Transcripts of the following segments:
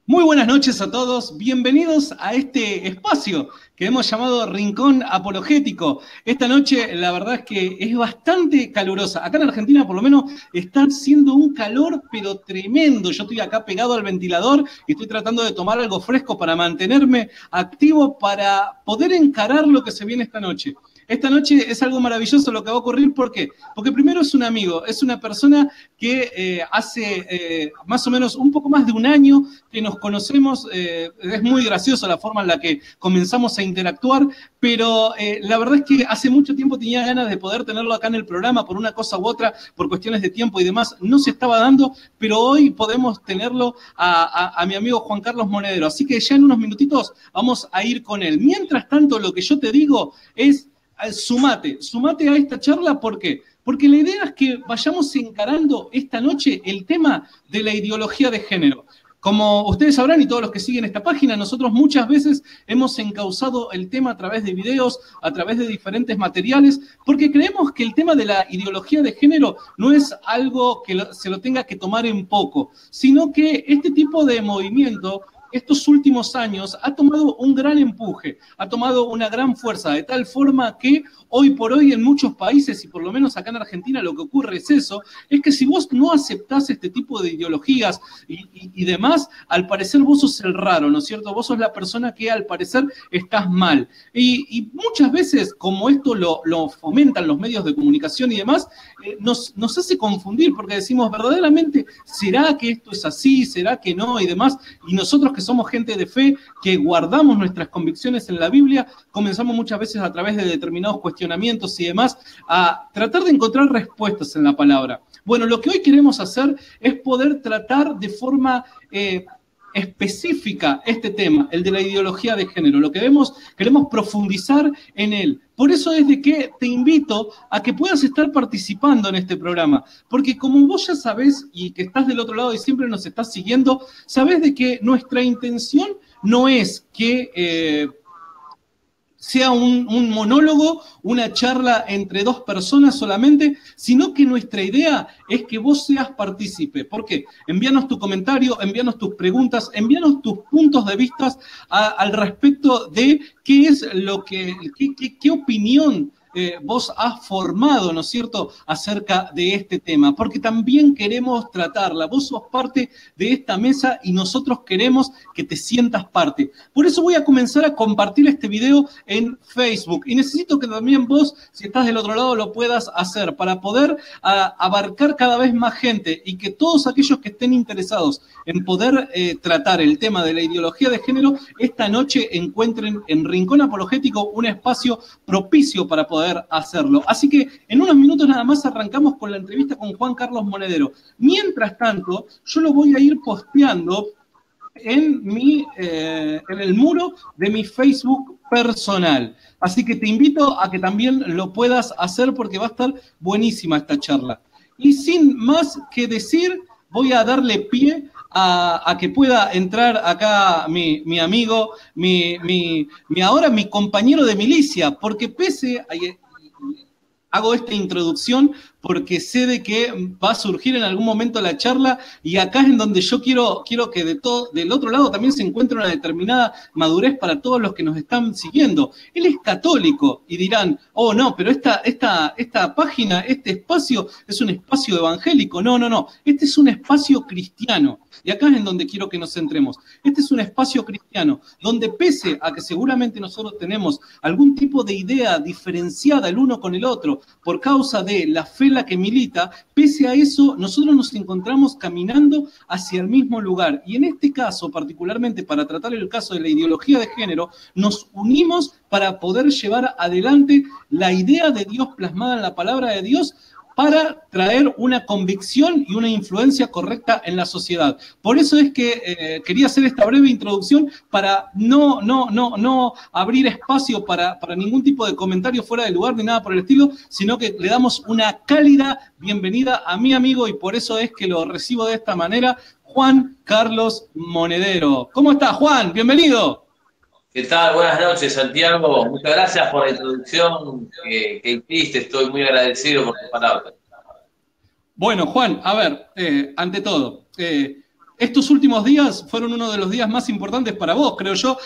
Muy buenas noches a todos, bienvenidos a este espacio que hemos llamado Rincón Apologético. Esta noche la verdad es que es bastante calurosa. Acá en Argentina por lo menos está haciendo un calor pero tremendo. Yo estoy acá pegado al ventilador y estoy tratando de tomar algo fresco para mantenerme activo para poder encarar lo que se viene esta noche. Esta noche es algo maravilloso lo que va a ocurrir. ¿Por qué? Porque primero es un amigo, es una persona que hace más o menos un poco más de un año que nos conocemos. Es muy gracioso la forma en la que comenzamos a interactuar, pero la verdad es que hace mucho tiempo tenía ganas de poder tenerlo acá en el programa por una cosa u otra, por cuestiones de tiempo y demás. No se estaba dando, pero hoy podemos tenerlo a mi amigo Juan Carlos Monedero. Así que ya en unos minutitos vamos a ir con él. Mientras tanto, lo que yo te digo es sumate a esta charla. ¿Por qué? Porque la idea es que vayamos encarando esta noche el tema de la ideología de género. Como ustedes sabrán y todos los que siguen esta página, nosotros muchas veces hemos encauzado el tema a través de videos, a través de diferentes materiales, porque creemos que el tema de la ideología de género no es algo que se lo tenga que tomar en poco, sino que este tipo de movimiento estos últimos años ha tomado un gran empuje, ha tomado una gran fuerza, de tal forma que hoy por hoy en muchos países, y por lo menos acá en Argentina lo que ocurre es eso, es que si vos no aceptás este tipo de ideologías y demás, al parecer vos sos el raro, ¿no es cierto? Vos sos la persona que al parecer estás mal. Y muchas veces, como esto lo fomentan los medios de comunicación y demás, nos hace confundir, porque decimos, verdaderamente, ¿será que esto es así? ¿Será que no? Y demás. Y nosotros que somos gente de fe, que guardamos nuestras convicciones en la Biblia, comenzamos muchas veces a través de determinados cuestionamientos y demás a tratar de encontrar respuestas en la palabra. Bueno, lo que hoy queremos hacer es poder tratar de forma específica este tema, el de la ideología de género. Lo que queremos profundizar en él. Por eso es de que te invito a que puedas estar participando en este programa, porque como vos ya sabés y que estás del otro lado y siempre nos estás siguiendo, sabés de que nuestra intención no es que sea un monólogo, una charla entre dos personas solamente, sino que nuestra idea es que vos seas partícipe. ¿Por qué? Envíanos tu comentario, envíanos tus preguntas, envíanos tus puntos de vista al respecto de qué es lo qué opinión vos has formado, ¿no es cierto?, acerca de este tema, porque también queremos tratarla. Vos sos parte de esta mesa y nosotros queremos que te sientas parte. Por eso voy a comenzar a compartir este video en Facebook y necesito que también vos, si estás del otro lado, lo puedas hacer para poder abarcar cada vez más gente y que todos aquellos que estén interesados en poder tratar el tema de la ideología de género, esta noche encuentren en Rincón Apologético un espacio propicio para poder hacerlo. Así que en unos minutos nada más arrancamos con la entrevista con Juan Carlos Monedero. Mientras tanto, yo lo voy a ir posteando en el muro de mi Facebook personal. Así que te invito a que también lo puedas hacer porque va a estar buenísima esta charla. Y sin más que decir, voy a darle pie a que pueda entrar acá mi amigo, ahora mi compañero de milicia, porque pese a... Hago esta introducción porque sé de que va a surgir en algún momento la charla y acá es en donde yo quiero que del otro lado también se encuentre una determinada madurez para todos los que nos están siguiendo. Él es católico y dirán, oh no, pero esta página, este espacio es un espacio evangélico. No, este es un espacio cristiano. Y acá es en donde quiero que nos centremos. Este es un espacio cristiano, donde pese a que seguramente nosotros tenemos algún tipo de idea diferenciada el uno con el otro, por causa de la fe en la que milita, pese a eso, nosotros nos encontramos caminando hacia el mismo lugar. Y en este caso, particularmente para tratar el caso de la ideología de género, nos unimos para poder llevar adelante la idea de Dios plasmada en la palabra de Dios, para traer una convicción y una influencia correcta en la sociedad. Por eso es que quería hacer esta breve introducción para no abrir espacio para ningún tipo de comentario fuera de lugar ni nada por el estilo, sino que le damos una cálida bienvenida a mi amigo y por eso es que lo recibo de esta manera, Juan Carlos Monedero. ¿Cómo estás, Juan? Bienvenido. ¿Qué tal? Buenas noches, Santiago. Muchas gracias por la introducción que hiciste. Estoy muy agradecido por tus palabras. Bueno, Juan, a ver, ante todo, estos últimos días fueron uno de los días más importantes para vos, creo yo,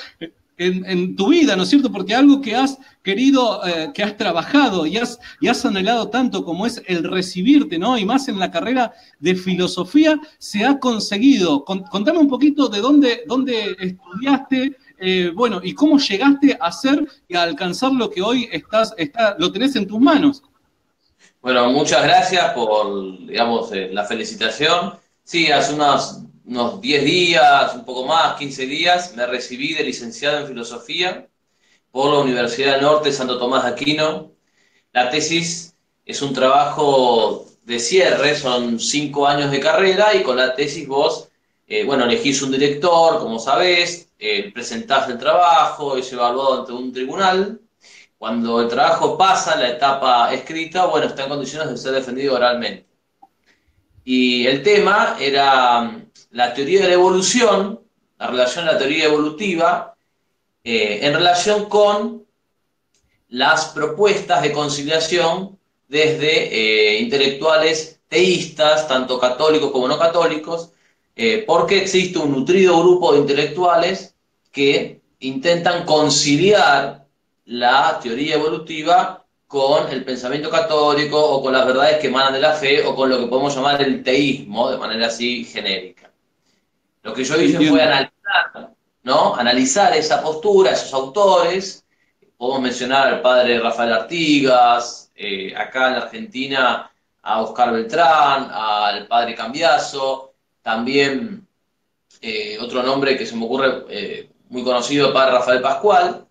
en tu vida, ¿no es cierto? Porque algo que has querido, que has trabajado y has anhelado tanto como es el recibirte, ¿no? Y más en la carrera de filosofía, se ha conseguido. Contame un poquito de dónde estudiaste, bueno, y cómo llegaste a ser y a alcanzar lo que hoy lo tenés en tus manos. Bueno, muchas gracias por, digamos, la felicitación. Sí, hace unos 10 días, un poco más, 15 días, me recibí de licenciado en filosofía por la Universidad del Norte Santo Tomás de Aquino. La tesis es un trabajo de cierre, son 5 años de carrera y con la tesis vos, bueno, elegís un director, como sabés, presentás el trabajo, es evaluado ante un tribunal. Cuando el trabajo pasa la etapa escrita, bueno, está en condiciones de ser defendido oralmente. Y el tema era la teoría de la evolución, la relación de la teoría evolutiva, en relación con las propuestas de conciliación desde intelectuales teístas, tanto católicos como no católicos, porque existe un nutrido grupo de intelectuales que intentan conciliar la teoría evolutiva con el pensamiento católico o con las verdades que emanan de la fe o con lo que podemos llamar el teísmo de manera así genérica. Lo que yo hice fue analizar, ¿no? Analizar esa postura, esos autores. Podemos mencionar al padre Rafael Artigas, acá en la Argentina a Oscar Beltrán, al padre Cambiaso, también otro nombre que se me ocurre muy conocido, el padre Rafael Pascual.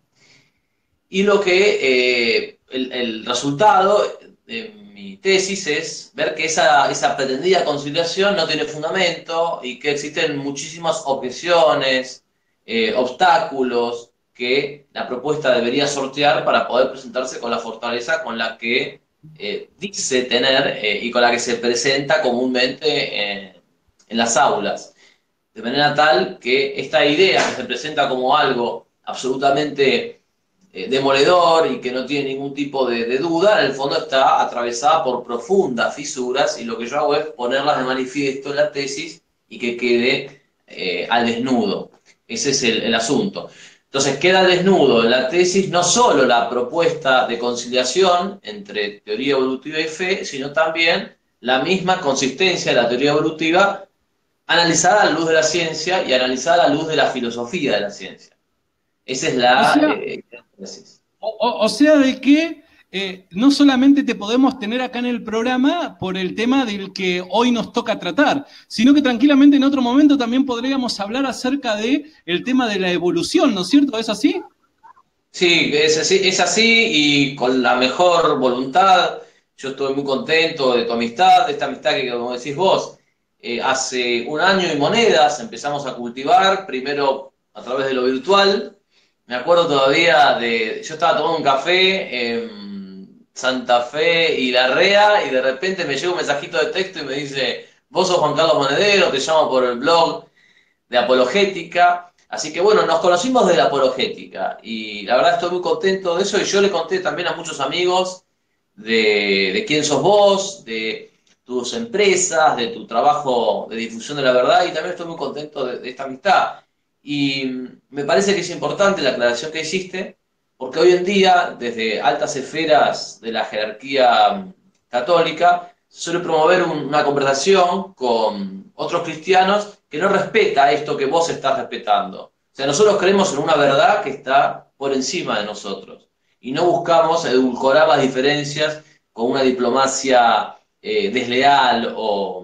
Y lo que el resultado de mi tesis es ver que esa pretendida conciliación no tiene fundamento y que existen muchísimas objeciones, obstáculos que la propuesta debería sortear para poder presentarse con la fortaleza con la que dice tener y con la que se presenta comúnmente en las aulas. De manera tal que esta idea que se presenta como algo absolutamente demoledor y que no tiene ningún tipo de duda, en el fondo está atravesada por profundas fisuras y lo que yo hago es ponerlas de manifiesto en la tesis y que quede al desnudo. Ese es el asunto. Entonces queda al desnudo en la tesis no solo la propuesta de conciliación entre teoría evolutiva y fe, sino también la misma consistencia de la teoría evolutiva analizada a la luz de la ciencia y analizada a la luz de la filosofía de la ciencia. Esa es la tesis. O sea, de que no solamente te podemos tener acá en el programa por el tema del que hoy nos toca tratar, sino que tranquilamente en otro momento también podríamos hablar acerca del tema de la evolución, ¿no es cierto? ¿Es así? Sí, es así y con la mejor voluntad. Yo estoy muy contento de tu amistad, de esta amistad que, como decís vos, hace 1 año y monedas empezamos a cultivar, primero a través de lo virtual. Me acuerdo todavía yo estaba tomando un café en Santa Fe y Larrea y de repente me llega un mensajito de texto y me dice, vos sos Juan Carlos Monedero, te llamo por el blog de apologética. Así que bueno, nos conocimos de la apologética y la verdad estoy muy contento de eso y yo le conté también a muchos amigos de quién sos vos, de tus empresas, de tu trabajo de difusión de la verdad y también estoy muy contento de esta amistad. Y me parece que es importante la aclaración que hiciste, porque hoy en día, desde altas esferas de la jerarquía católica, se suele promover una conversación con otros cristianos que no respeta esto que vos estás respetando. O sea, nosotros creemos en una verdad que está por encima de nosotros y no buscamos edulcorar las diferencias con una diplomacia desleal o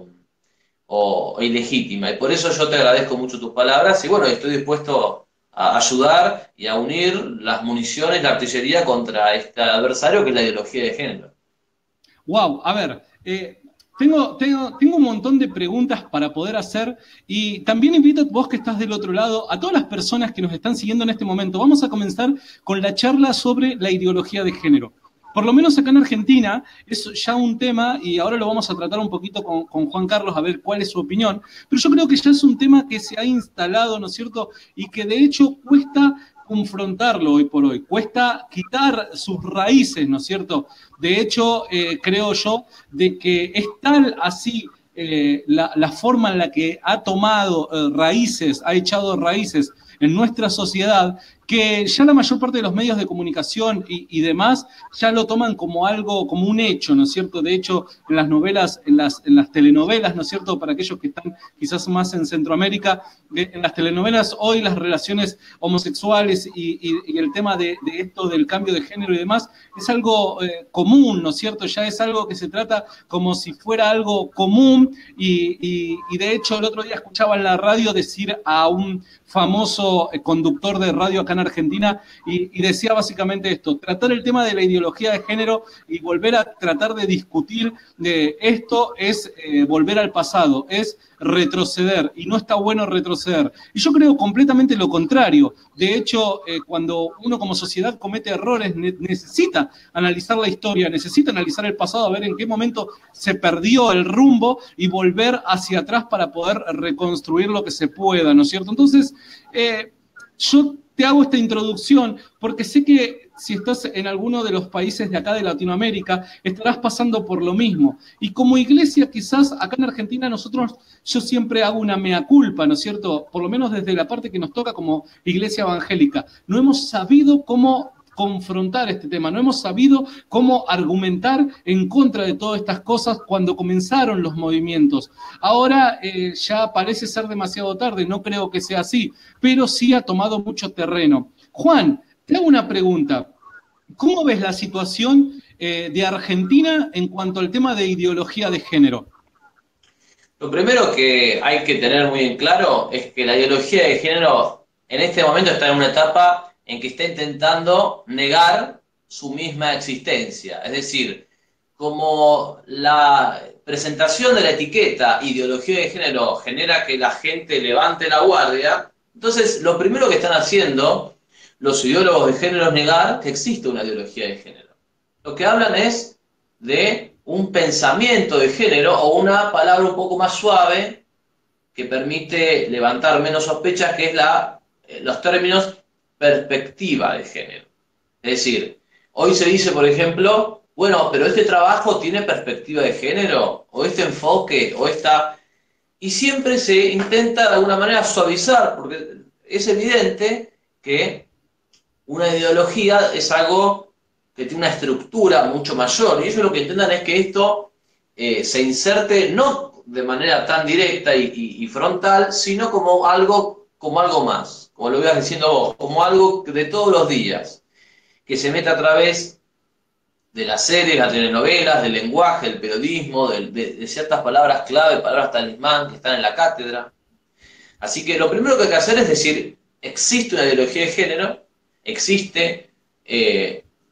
ilegítima. Y por eso yo te agradezco mucho tus palabras y bueno, estoy dispuesto a ayudar y a unir las municiones, la artillería contra este adversario que es la ideología de género. Wow, a ver, tengo un montón de preguntas para poder hacer y también invito a vos que estás del otro lado, a todas las personas que nos están siguiendo en este momento. Vamos a comenzar con la charla sobre la ideología de género. Por lo menos acá en Argentina es ya un tema, y ahora lo vamos a tratar un poquito con Juan Carlos a ver cuál es su opinión, pero yo creo que ya es un tema que se ha instalado, ¿no es cierto? Y que de hecho cuesta confrontarlo hoy por hoy, cuesta quitar sus raíces, ¿no es cierto? De hecho, creo yo, de que es tal así la forma en la que ha tomado raíces, ha echado raíces en nuestra sociedad, que ya la mayor parte de los medios de comunicación y demás ya lo toman como algo, como un hecho, ¿no es cierto? De hecho, en las novelas, en las telenovelas, ¿no es cierto? Para aquellos que están quizás más en Centroamérica, en las telenovelas hoy las relaciones homosexuales y el tema de esto del cambio de género y demás es algo común, ¿no es cierto? Ya es algo que se trata como si fuera algo común y de hecho el otro día escuchaba en la radio decir a un famoso conductor de radio acá en Argentina y decía básicamente esto: tratar el tema de la ideología de género y volver a tratar de discutir de esto es volver al pasado, es retroceder, y no está bueno retroceder. Y yo creo completamente lo contrario. De hecho, cuando uno como sociedad comete errores, necesita analizar la historia, necesita analizar el pasado, a ver en qué momento se perdió el rumbo y volver hacia atrás para poder reconstruir lo que se pueda, ¿no es cierto? Entonces, yo te hago esta introducción porque sé que si estás en alguno de los países de acá de Latinoamérica, estarás pasando por lo mismo. Y como iglesia, quizás acá en Argentina yo siempre hago una mea culpa, ¿no es cierto? Por lo menos desde la parte que nos toca como iglesia evangélica. No hemos sabido cómo confrontar este tema, no hemos sabido cómo argumentar en contra de todas estas cosas cuando comenzaron los movimientos. Ahora ya parece ser demasiado tarde, no creo que sea así, pero sí ha tomado mucho terreno. Juan, te hago una pregunta. ¿Cómo ves la situación de Argentina en cuanto al tema de ideología de género? Lo primero que hay que tener muy en claro es que la ideología de género en este momento está en una etapa en que está intentando negar su misma existencia. Es decir, como la presentación de la etiqueta ideología de género genera que la gente levante la guardia, entonces lo primero que están haciendo los ideólogos de género es negar que existe una ideología de género. Lo que hablan es de un pensamiento de género o una palabra un poco más suave que permite levantar menos sospechas, que es los términos perspectiva de género. Es decir, hoy se dice, por ejemplo, bueno, pero este trabajo tiene perspectiva de género, o este enfoque, o esta... Y siempre se intenta de alguna manera suavizar, porque es evidente que una ideología es algo que tiene una estructura mucho mayor, y ellos lo que intentan es que esto se inserte no de manera tan directa y frontal, sino como algo más, como lo ibas diciendo vos, como algo de todos los días, que se meta a través de las series, las telenovelas, del lenguaje, del periodismo, de ciertas palabras clave, palabras talismán que están en la cátedra. Así que lo primero que hay que hacer es decir, existe una ideología de género, existe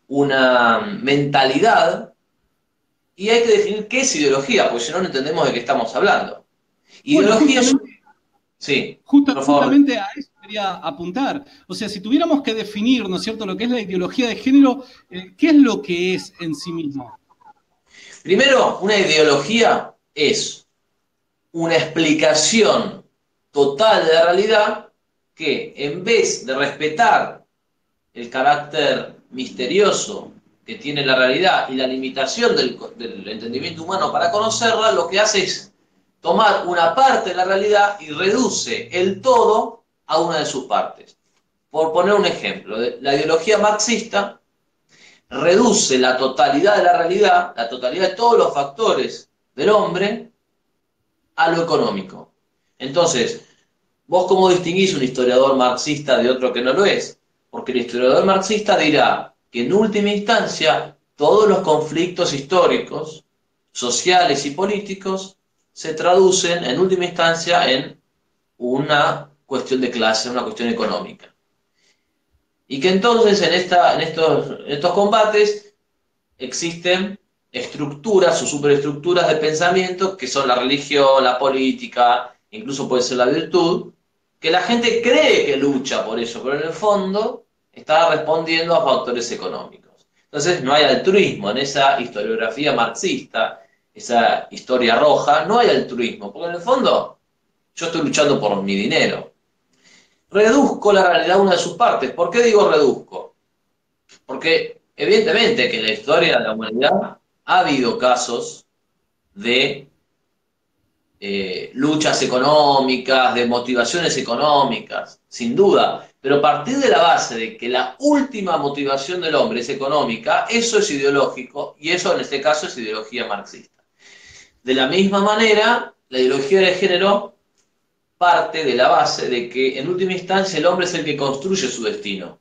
una mentalidad, y hay que definir qué es ideología, porque si no, no entendemos de qué estamos hablando. Bueno, Ideología es... Sí, por favor. justamente a eso quería apuntar. O sea, si tuviéramos que definir, ¿no es cierto?, lo que es la ideología de género, ¿qué es lo que es en sí mismo? Primero, una ideología es una explicación total de la realidad que, en vez de respetar el carácter misterioso que tiene la realidad y la limitación del entendimiento humano para conocerla, lo que hace es tomar una parte de la realidad y reduce el todo a una de sus partes. Por poner un ejemplo, la ideología marxista reduce la totalidad de la realidad, la totalidad de todos los factores del hombre, a lo económico. Entonces, ¿vos cómo distinguís un historiador marxista de otro que no lo es? Porque el historiador marxista dirá que en última instancia todos los conflictos históricos, sociales y políticos se traducen en última instancia en una cuestión de clase, una cuestión económica. Y que entonces en estos combates existen estructuras o superestructuras de pensamiento que son la religión, la política, incluso puede ser la virtud, que la gente cree que lucha por eso, pero en el fondo está respondiendo a factores económicos. Entonces no hay altruismo en esa historiografía marxista, esa historia roja, no hay altruismo, porque en el fondo yo estoy luchando por mi dinero. Reduzco la realidad a una de sus partes. ¿Por qué digo reduzco? Porque evidentemente que en la historia de la humanidad ha habido casos de luchas económicas, de motivaciones económicas, sin duda. Pero a partir de la base de que la última motivación del hombre es económica, eso es ideológico, y eso en este caso es ideología marxista. De la misma manera, la ideología de género parte de la base de que en última instancia el hombre es el que construye su destino,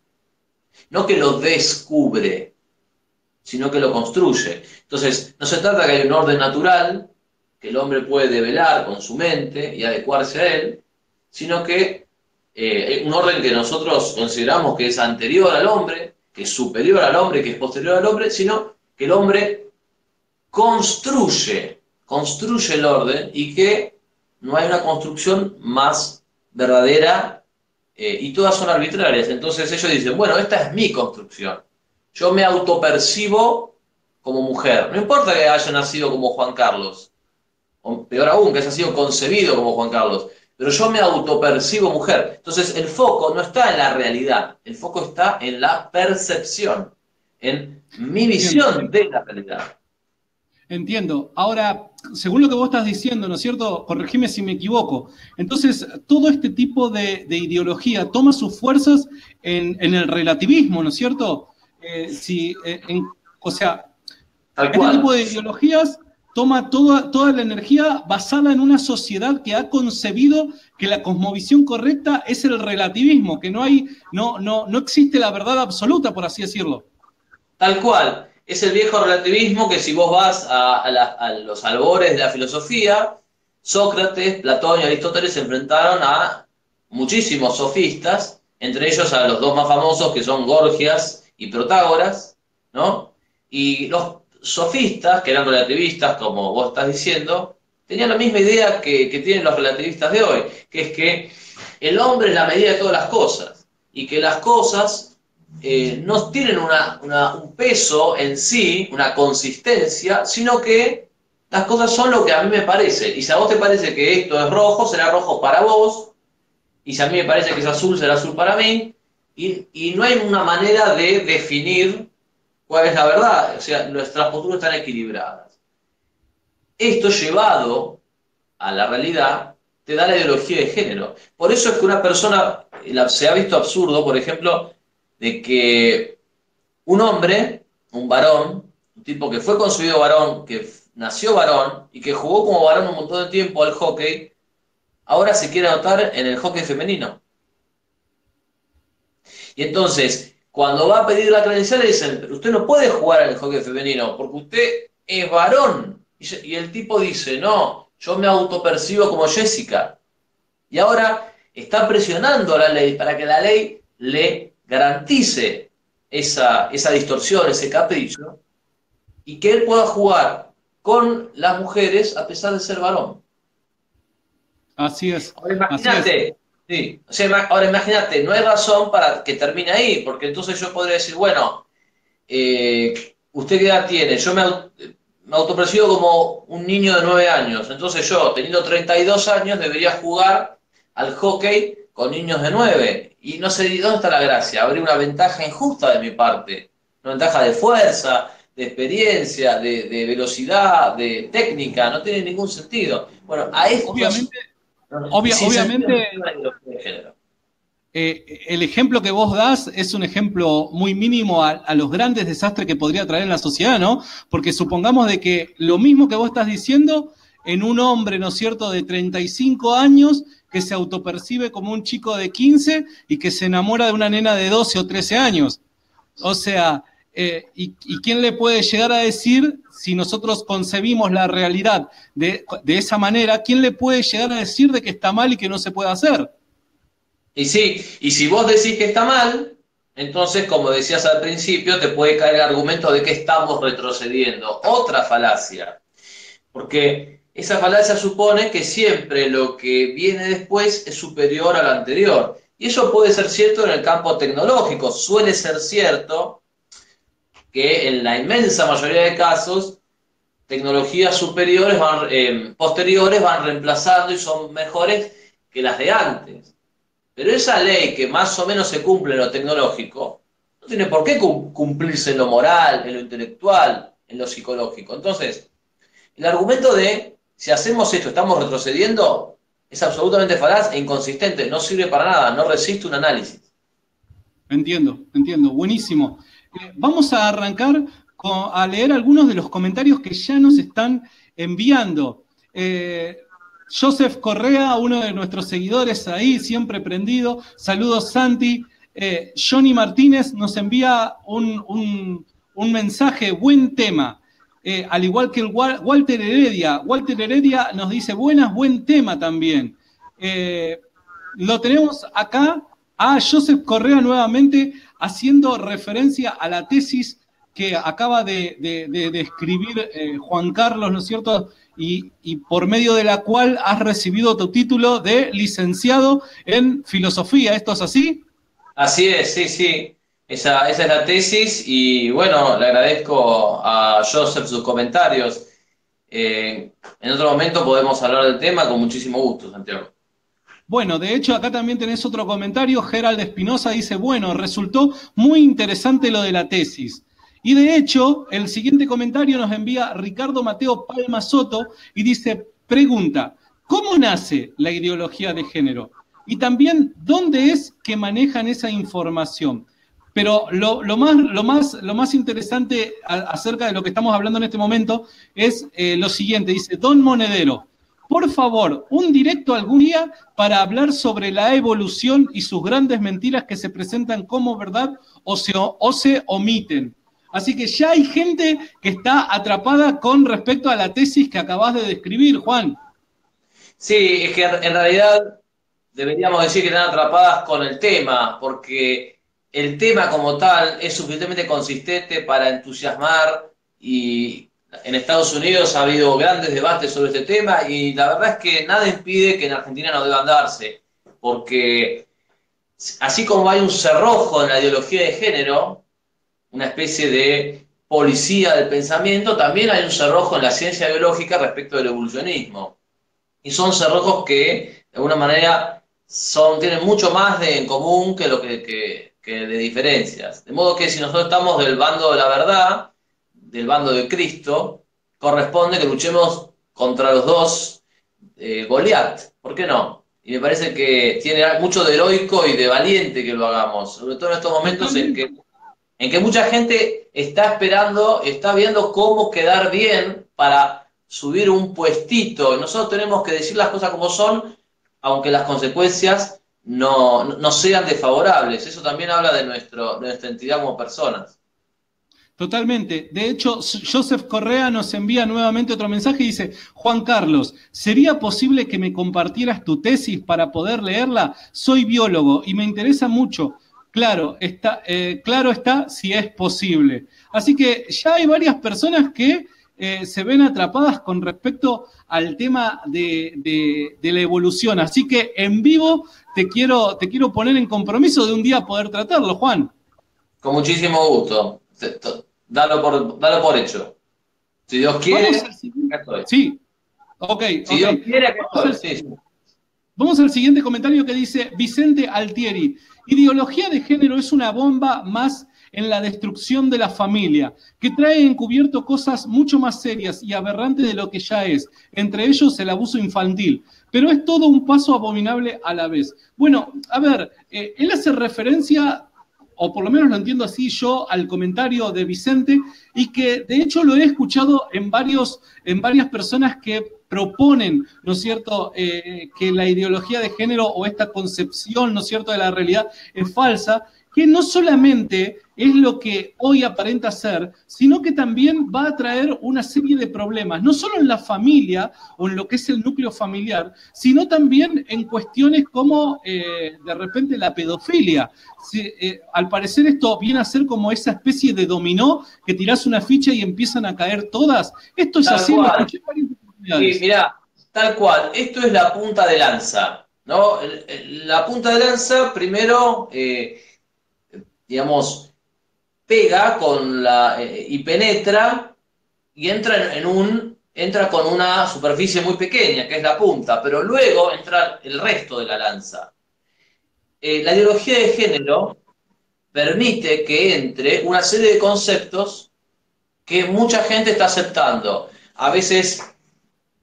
no que lo descubre, sino que lo construye. Entonces, no se trata de que hay un orden natural que el hombre puede develar con su mente y adecuarse a él, sino que un orden que nosotros consideramos que es anterior al hombre, que es superior al hombre, que es posterior al hombre, sino que el hombre construye el orden y que no hay una construcción más verdadera y todas son arbitrarias. Entonces ellos dicen, bueno, esta es mi construcción. Yo me autopercibo como mujer. No importa que haya nacido como Juan Carlos, o peor aún, que haya sido concebido como Juan Carlos, pero yo me autopercibo mujer. Entonces el foco no está en la realidad, el foco está en la percepción, en mi visión de la realidad. Entiendo. Ahora, según lo que vos estás diciendo, ¿no es cierto? Corregime si me equivoco. Entonces, todo este tipo de ideología toma sus fuerzas en el relativismo, ¿no es cierto? O sea, este tipo de ideologías toma toda la energía basada en una sociedad que ha concebido que la cosmovisión correcta es el relativismo, que no existe la verdad absoluta, por así decirlo. Tal cual. Es el viejo relativismo que si vos vas a los albores de la filosofía, Sócrates, Platón y Aristóteles se enfrentaron a muchísimos sofistas, entre ellos a los dos más famosos que son Gorgias y Protágoras, ¿no? Y los sofistas, que eran relativistas, como vos estás diciendo, tenían la misma idea que tienen los relativistas de hoy, que es que el hombre es la medida de todas las cosas, y que las cosas no tienen un peso en sí, una consistencia, sino que las cosas son lo que a mí me parece. Y si a vos te parece que esto es rojo, será rojo para vos. Y si a mí me parece que es azul, será azul para mí. Y no hay una manera de definir cuál es la verdad. O sea, nuestras posturas están equilibradas. Esto llevado a la realidad te da la ideología de género. Por eso es que una persona, se ha visto absurdo, por ejemplo, de que un hombre, un varón, un tipo que fue concebido varón, que nació varón y que jugó como varón un montón de tiempo al hockey, ahora se quiere anotar en el hockey femenino. Y entonces, cuando va a pedir la credencial le dicen, pero usted no puede jugar en el hockey femenino porque usted es varón. Y el tipo dice, no, yo me autopercibo como Jessica. Y ahora está presionando a la ley para que la ley le garantice esa distorsión, ese capricho, y que él pueda jugar con las mujeres a pesar de ser varón. Así es. Ahora imagínate, sí, o sea, ahora imagínate, no hay razón para que termine ahí, porque entonces yo podría decir, bueno, ¿usted qué edad tiene? Yo me autopercibo como un niño de 9 años, entonces yo, teniendo 32 años, debería jugar al hockey con niños de 9. Y no sé dónde está la gracia. Habría una ventaja injusta de mi parte. Una ventaja de fuerza, de experiencia, de velocidad, de técnica. No tiene ningún sentido. Bueno, a esto... Obviamente el ejemplo que vos das es un ejemplo muy mínimo a los grandes desastres que podría traer en la sociedad, ¿no? Porque supongamos de que lo mismo que vos estás diciendo en un hombre, ¿no es cierto?, de 35 años que se autopercibe como un chico de 15 y que se enamora de una nena de 12 o 13 años. O sea, ¿y quién le puede llegar a decir, si nosotros concebimos la realidad de esa manera, quién le puede llegar a decir de que está mal y que no se puede hacer? Y sí, y si vos decís que está mal, entonces, como decías al principio, te puede caer el argumento de que estamos retrocediendo. Otra falacia. Porque esa falacia supone que siempre lo que viene después es superior a lo anterior. Y eso puede ser cierto en el campo tecnológico. Suele ser cierto que en la inmensa mayoría de casos, tecnologías posteriores van reemplazando y son mejores que las de antes. Pero esa ley que más o menos se cumple en lo tecnológico, no tiene por qué cumplirse en lo moral, en lo intelectual, en lo psicológico. Entonces, el argumento de si hacemos esto, estamos retrocediendo, es absolutamente falaz e inconsistente, no sirve para nada, no resiste un análisis. Entiendo, buenísimo. Vamos a arrancar a leer algunos de los comentarios que ya nos están enviando. Joseph Correa, uno de nuestros seguidores ahí, siempre prendido. Saludos, Santi. Johnny Martínez nos envía un mensaje, buen tema. Al igual que el Walter Heredia. Walter Heredia nos dice, buen tema también. Lo tenemos acá a Joseph Correa nuevamente haciendo referencia a la tesis que acaba de escribir Juan Carlos, ¿no es cierto? Y por medio de la cual has recibido tu título de licenciado en filosofía. ¿Esto es así? Así es, sí, sí. Esa es la tesis y bueno, le agradezco a Joseph sus comentarios. En otro momento podemos hablar del tema con muchísimo gusto, Santiago. Bueno, de hecho, acá también tenés otro comentario. Gerald Espinosa dice, bueno, resultó muy interesante lo de la tesis. Y de hecho, el siguiente comentario nos envía Ricardo Mateo Palma Soto y dice, pregunta, ¿cómo nace la ideología de género? Y también, ¿dónde es que manejan esa información? Pero lo más interesante acerca de lo que estamos hablando en este momento es lo siguiente. Dice, Don Monedero, por favor, un directo algún día para hablar sobre la evolución y sus grandes mentiras que se presentan como verdad o se omiten. Así que ya hay gente que está atrapada con respecto a la tesis que acabas de describir, Juan. Sí, es que en realidad deberíamos decir que están atrapadas con el tema, porque el tema como tal es suficientemente consistente para entusiasmar y en Estados Unidos ha habido grandes debates sobre este tema y la verdad es que nada impide que en Argentina no deban darse, porque así como hay un cerrojo en la ideología de género, una especie de policía del pensamiento, también hay un cerrojo en la ciencia biológica respecto del evolucionismo. Y son cerrojos que, de alguna manera, tienen mucho más en común que de diferencias. De modo que si nosotros estamos del bando de la verdad, del bando de Cristo, corresponde que luchemos contra los dos Goliat. ¿Por qué no? Y me parece que tiene mucho de heroico y de valiente que lo hagamos, sobre todo en estos momentos en que mucha gente está esperando, está viendo cómo quedar bien para subir un puestito. Nosotros tenemos que decir las cosas como son, aunque las consecuencias no sean desfavorables. Eso también habla de nuestra entidad como personas. Totalmente. De hecho, Joseph Correa nos envía nuevamente otro mensaje y dice, Juan Carlos, ¿sería posible que me compartieras tu tesis para poder leerla? Soy biólogo y me interesa mucho. Claro está si es posible. Así que ya hay varias personas que se ven atrapadas con respecto al tema de la evolución. Así que en vivo te quiero poner en compromiso de un día poder tratarlo, Juan. Con muchísimo gusto. Dalo por hecho. Si Dios quiere, acá estoy. Sí, ok. Si Dios quiere, acá estoy. Sí. Vamos al siguiente comentario que dice Vicente Altieri. Ideología de género es una bomba más en la destrucción de la familia, que trae encubierto cosas mucho más serias y aberrantes de lo que ya es, entre ellos el abuso infantil. Pero es todo un paso abominable a la vez. Bueno, a ver, él hace referencia, o por lo menos lo entiendo así yo, al comentario de Vicente, y que de hecho lo he escuchado en varias personas que proponen, ¿no es cierto?, que la ideología de género o esta concepción, ¿no es cierto?, de la realidad es falsa, que no solamente es lo que hoy aparenta ser, sino que también va a traer una serie de problemas, no solo en la familia o en lo que es el núcleo familiar, sino también en cuestiones como de repente la pedofilia. Al parecer esto viene a ser como esa especie de dominó que tirás una ficha y empiezan a caer todas. Esto es así, lo escuché varias oportunidades. Sí, mirá, tal cual, esto es la punta de lanza, ¿no? La punta de lanza, primero, digamos, pega y penetra y entra con una superficie muy pequeña, que es la punta, pero luego entra el resto de la lanza. La ideología de género permite que entre una serie de conceptos que mucha gente está aceptando. A veces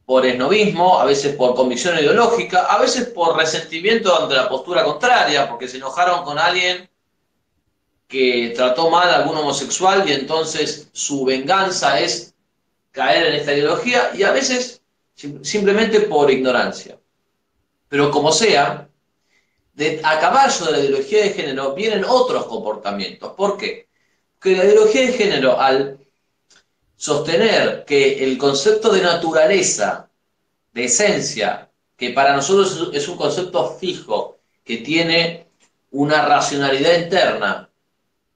por esnovismo, a veces por convicción ideológica, a veces por resentimiento ante la postura contraria, porque se enojaron con alguien que trató mal a algún homosexual y entonces su venganza es caer en esta ideología, y a veces simplemente por ignorancia. Pero como sea, a caballo de la ideología de género vienen otros comportamientos. ¿Por qué? Porque la ideología de género, al sostener que el concepto de naturaleza, de esencia, que para nosotros es un concepto fijo, que tiene una racionalidad interna,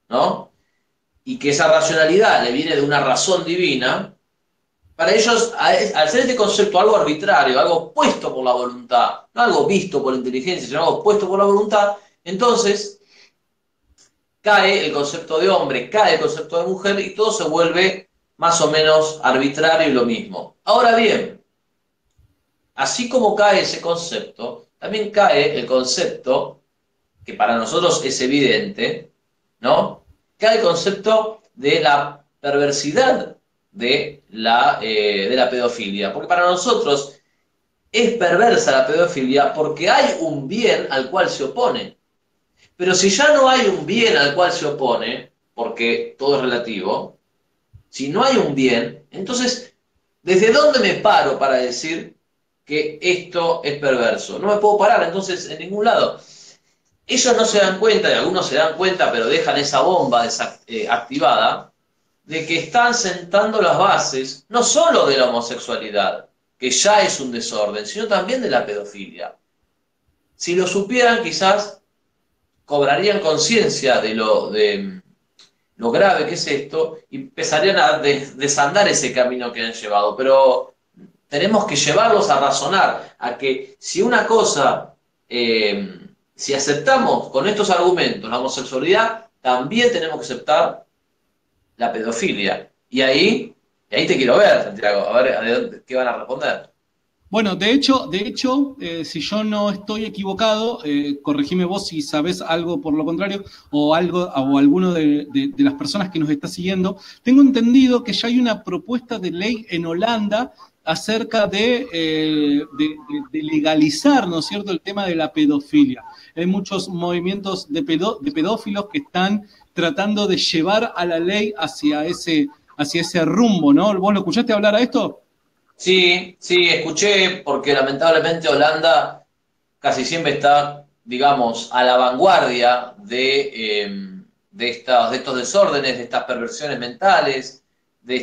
¿no? Y que esa racionalidad le viene de una razón divina, para ellos, al ser este concepto algo arbitrario, algo puesto por la voluntad, no algo visto por la inteligencia, sino algo puesto por la voluntad, entonces cae el concepto de hombre, cae el concepto de mujer y todo se vuelve más o menos arbitrario y lo mismo. Ahora bien, así como cae ese concepto, también cae el concepto, que para nosotros es evidente, ¿no? Cae el concepto de la perversidad de la pedofilia. Porque para nosotros es perversa la pedofilia porque hay un bien al cual se opone. Pero si ya no hay un bien al cual se opone, porque todo es relativo, si no hay un bien, entonces, ¿desde dónde me paro para decir que esto es perverso? No me puedo parar, entonces, en ningún lado. Ellos no se dan cuenta, y algunos se dan cuenta, pero dejan esa bomba activada, de que están sentando las bases, no solo de la homosexualidad, que ya es un desorden, sino también de la pedofilia. Si lo supieran, quizás cobrarían conciencia de lo grave que es esto y empezarían a desandar ese camino que han llevado. Pero tenemos que llevarlos a razonar, a que si una cosa, si aceptamos con estos argumentos la homosexualidad, también tenemos que aceptar la pedofilia. Y ahí te quiero ver, Santiago, a ver qué van a responder. Bueno, de hecho, si yo no estoy equivocado, corregime vos si sabés algo por lo contrario, o alguno de las personas que nos está siguiendo. Tengo entendido que ya hay una propuesta de ley en Holanda acerca de legalizar, ¿no es cierto?, el tema de la pedofilia. Hay muchos movimientos de pedófilos que están tratando de llevar a la ley hacia ese rumbo, ¿no? ¿Vos lo escuchaste hablar a esto? Sí, escuché, porque lamentablemente Holanda casi siempre está, digamos, a la vanguardia de estos desórdenes, de estas perversiones mentales, de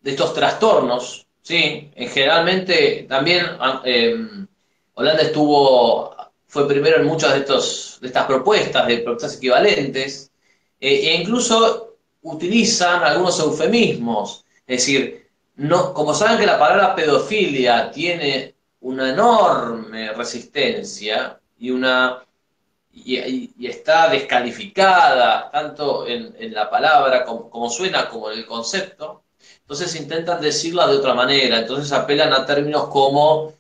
estos trastornos, ¿sí? Generalmente también Holanda fue primero en muchas de estas propuestas equivalentes, e incluso utilizan algunos eufemismos, es decir, no, como saben que la palabra pedofilia tiene una enorme resistencia y está descalificada tanto en la palabra como suena como en el concepto, entonces intentan decirla de otra manera, entonces apelan a términos como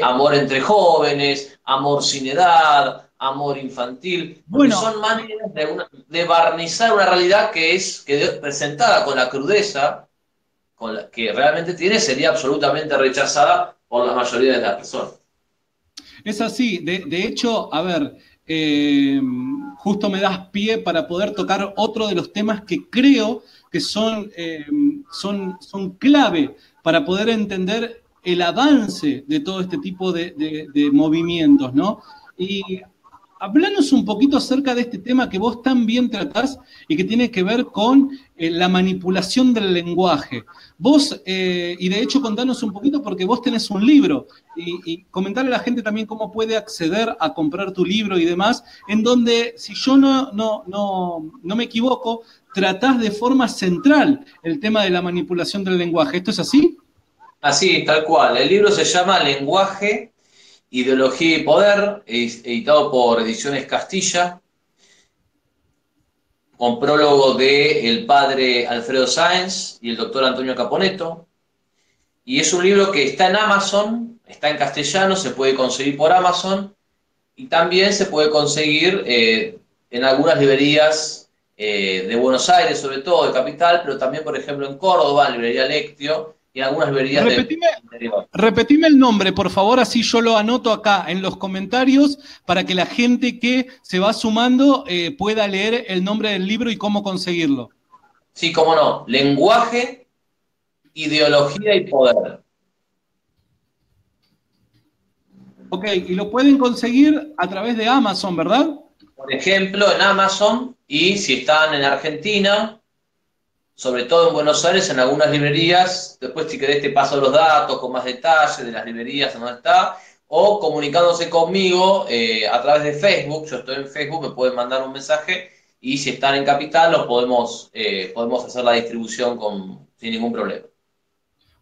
amor entre jóvenes, amor sin edad, amor infantil, porque son maneras de barnizar una realidad que presentada con la crudeza que realmente tiene, sería absolutamente rechazada por la mayoría de las personas. Es así, de hecho, a ver, justo me das pie para poder tocar otro de los temas que creo que son clave para poder entender el avance de todo este tipo de movimientos, ¿no? Y hablanos un poquito acerca de este tema que vos tan bien tratás y que tiene que ver con la manipulación del lenguaje. Vos, y de hecho contanos un poquito porque vos tenés un libro y comentarle a la gente también cómo puede acceder a comprar tu libro y demás, en donde, si yo no me equivoco, tratás de forma central el tema de la manipulación del lenguaje. ¿Esto es así? Así, tal cual. El libro se llama Lenguaje, Ideología y Poder, editado por Ediciones Castilla, con prólogo del padre Alfredo Sáenz y el doctor Antonio Caponeto. Y es un libro que está en Amazon, está en castellano, se puede conseguir por Amazon y también se puede conseguir en algunas librerías de Buenos Aires, sobre todo, de Capital, pero también, por ejemplo, en Córdoba, librería Lectio, y en algunas librerías del interior. Repetime el nombre, por favor, así yo lo anoto acá en los comentarios para que la gente que se va sumando pueda leer el nombre del libro y cómo conseguirlo. Sí, cómo no. Lenguaje, ideología y poder. Ok, y lo pueden conseguir a través de Amazon, ¿verdad? Por ejemplo, en Amazon, y si están en Argentina, sobre todo en Buenos Aires, en algunas librerías, después si querés te paso los datos con más detalle de las librerías en donde está, o comunicándose conmigo a través de Facebook. Yo estoy en Facebook, me pueden mandar un mensaje, y si están en Capital, podemos hacer la distribución sin ningún problema.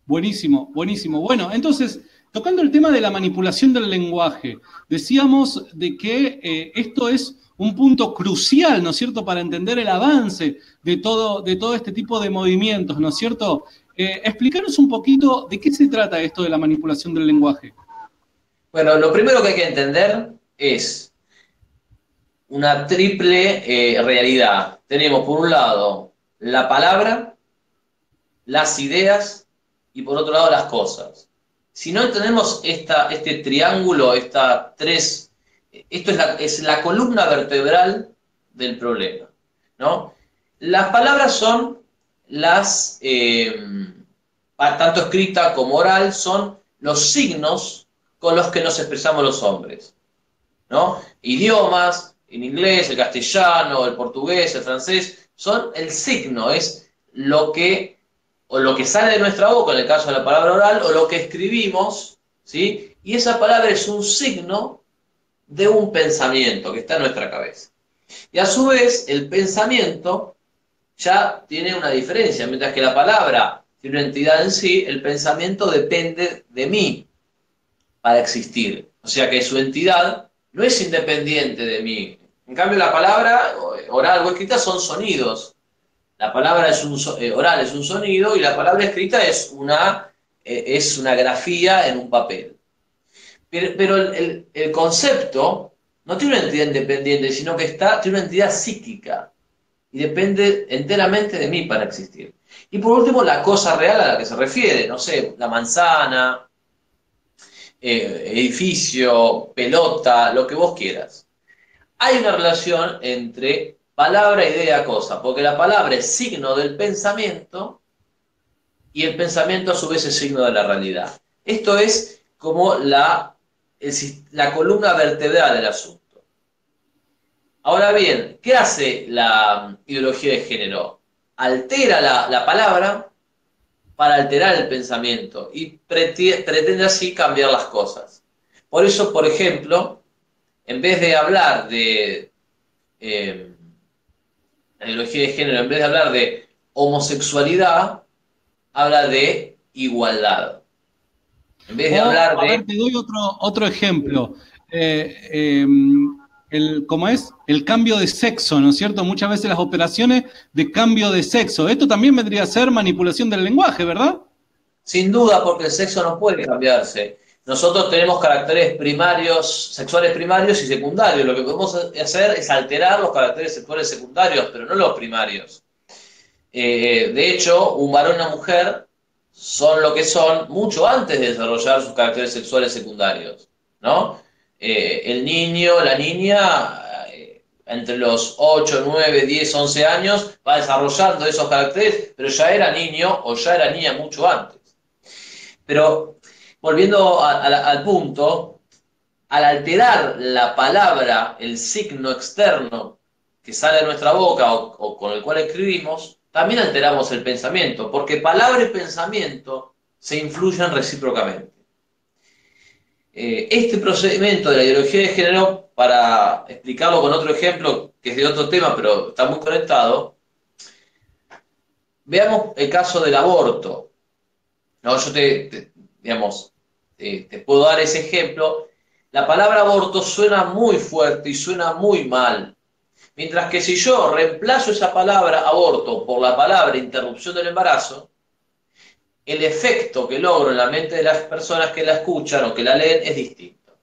Buenísimo, buenísimo. Bueno, entonces, tocando el tema de la manipulación del lenguaje, decíamos de que esto es un punto crucial, ¿no es cierto?, para entender el avance de todo este tipo de movimientos, ¿no es cierto? Explícanos un poquito de qué se trata esto de la manipulación del lenguaje. Bueno, lo primero que hay que entender es una triple realidad. Tenemos, por un lado, la palabra, las ideas y, por otro lado, las cosas. Si no entendemos este triángulo, esto es la columna vertebral del problema, ¿no? Las palabras son tanto escrita como oral, son los signos con los que nos expresamos los hombres, ¿no? Idiomas, en inglés, el castellano, el portugués, el francés, son el signo, es lo que sale de nuestra boca, en el caso de la palabra oral, o lo que escribimos, ¿sí? Y esa palabra es un signo de un pensamiento que está en nuestra cabeza. Y a su vez, el pensamiento ya tiene una diferencia. Mientras que la palabra tiene una entidad en sí, el pensamiento depende de mí para existir. O sea que su entidad no es independiente de mí. En cambio, la palabra oral o escrita son sonidos. La palabra oral es un sonido, y la palabra escrita es una grafía en un papel. Pero el concepto no tiene una entidad independiente, sino que tiene una entidad psíquica y depende enteramente de mí para existir. Y por último, la cosa real a la que se refiere, no sé, la manzana, edificio, pelota, lo que vos quieras. Hay una relación entre palabra, idea, cosa, porque la palabra es signo del pensamiento y el pensamiento a su vez es signo de la realidad. Esto es como la columna vertebral del asunto. Ahora bien, ¿qué hace la ideología de género? Altera la palabra para alterar el pensamiento y pretende así cambiar las cosas. Por eso, por ejemplo, en vez de hablar de la ideología de género, en vez de hablar de homosexualidad, habla de igualdad. En vez de hablar de... A ver, te doy otro ejemplo. ¿Cómo es? El cambio de sexo, ¿no es cierto? Muchas veces las operaciones de cambio de sexo. Esto también vendría a ser manipulación del lenguaje, ¿verdad? Sin duda, porque el sexo no puede cambiarse. Nosotros tenemos caracteres primarios, sexuales primarios y secundarios. Lo que podemos hacer es alterar los caracteres sexuales secundarios, pero no los primarios. De hecho, un varón y una mujer son lo que son mucho antes de desarrollar sus caracteres sexuales secundarios, ¿no? El niño, la niña, entre los 8, 9, 10, 11 años, va desarrollando esos caracteres, pero ya era niño o ya era niña mucho antes. Pero, volviendo al punto, al alterar la palabra, el signo externo que sale de nuestra boca o con el cual escribimos, también alteramos el pensamiento, porque palabra y pensamiento se influyen recíprocamente. Este procedimiento de la ideología de género, para explicarlo con otro ejemplo, que es de otro tema, pero está muy conectado, veamos el caso del aborto. No, yo te puedo dar ese ejemplo. La palabra aborto suena muy fuerte y suena muy mal. Mientras que si yo reemplazo esa palabra aborto por la palabra interrupción del embarazo, el efecto que logro en la mente de las personas que la escuchan o que la leen es distinto.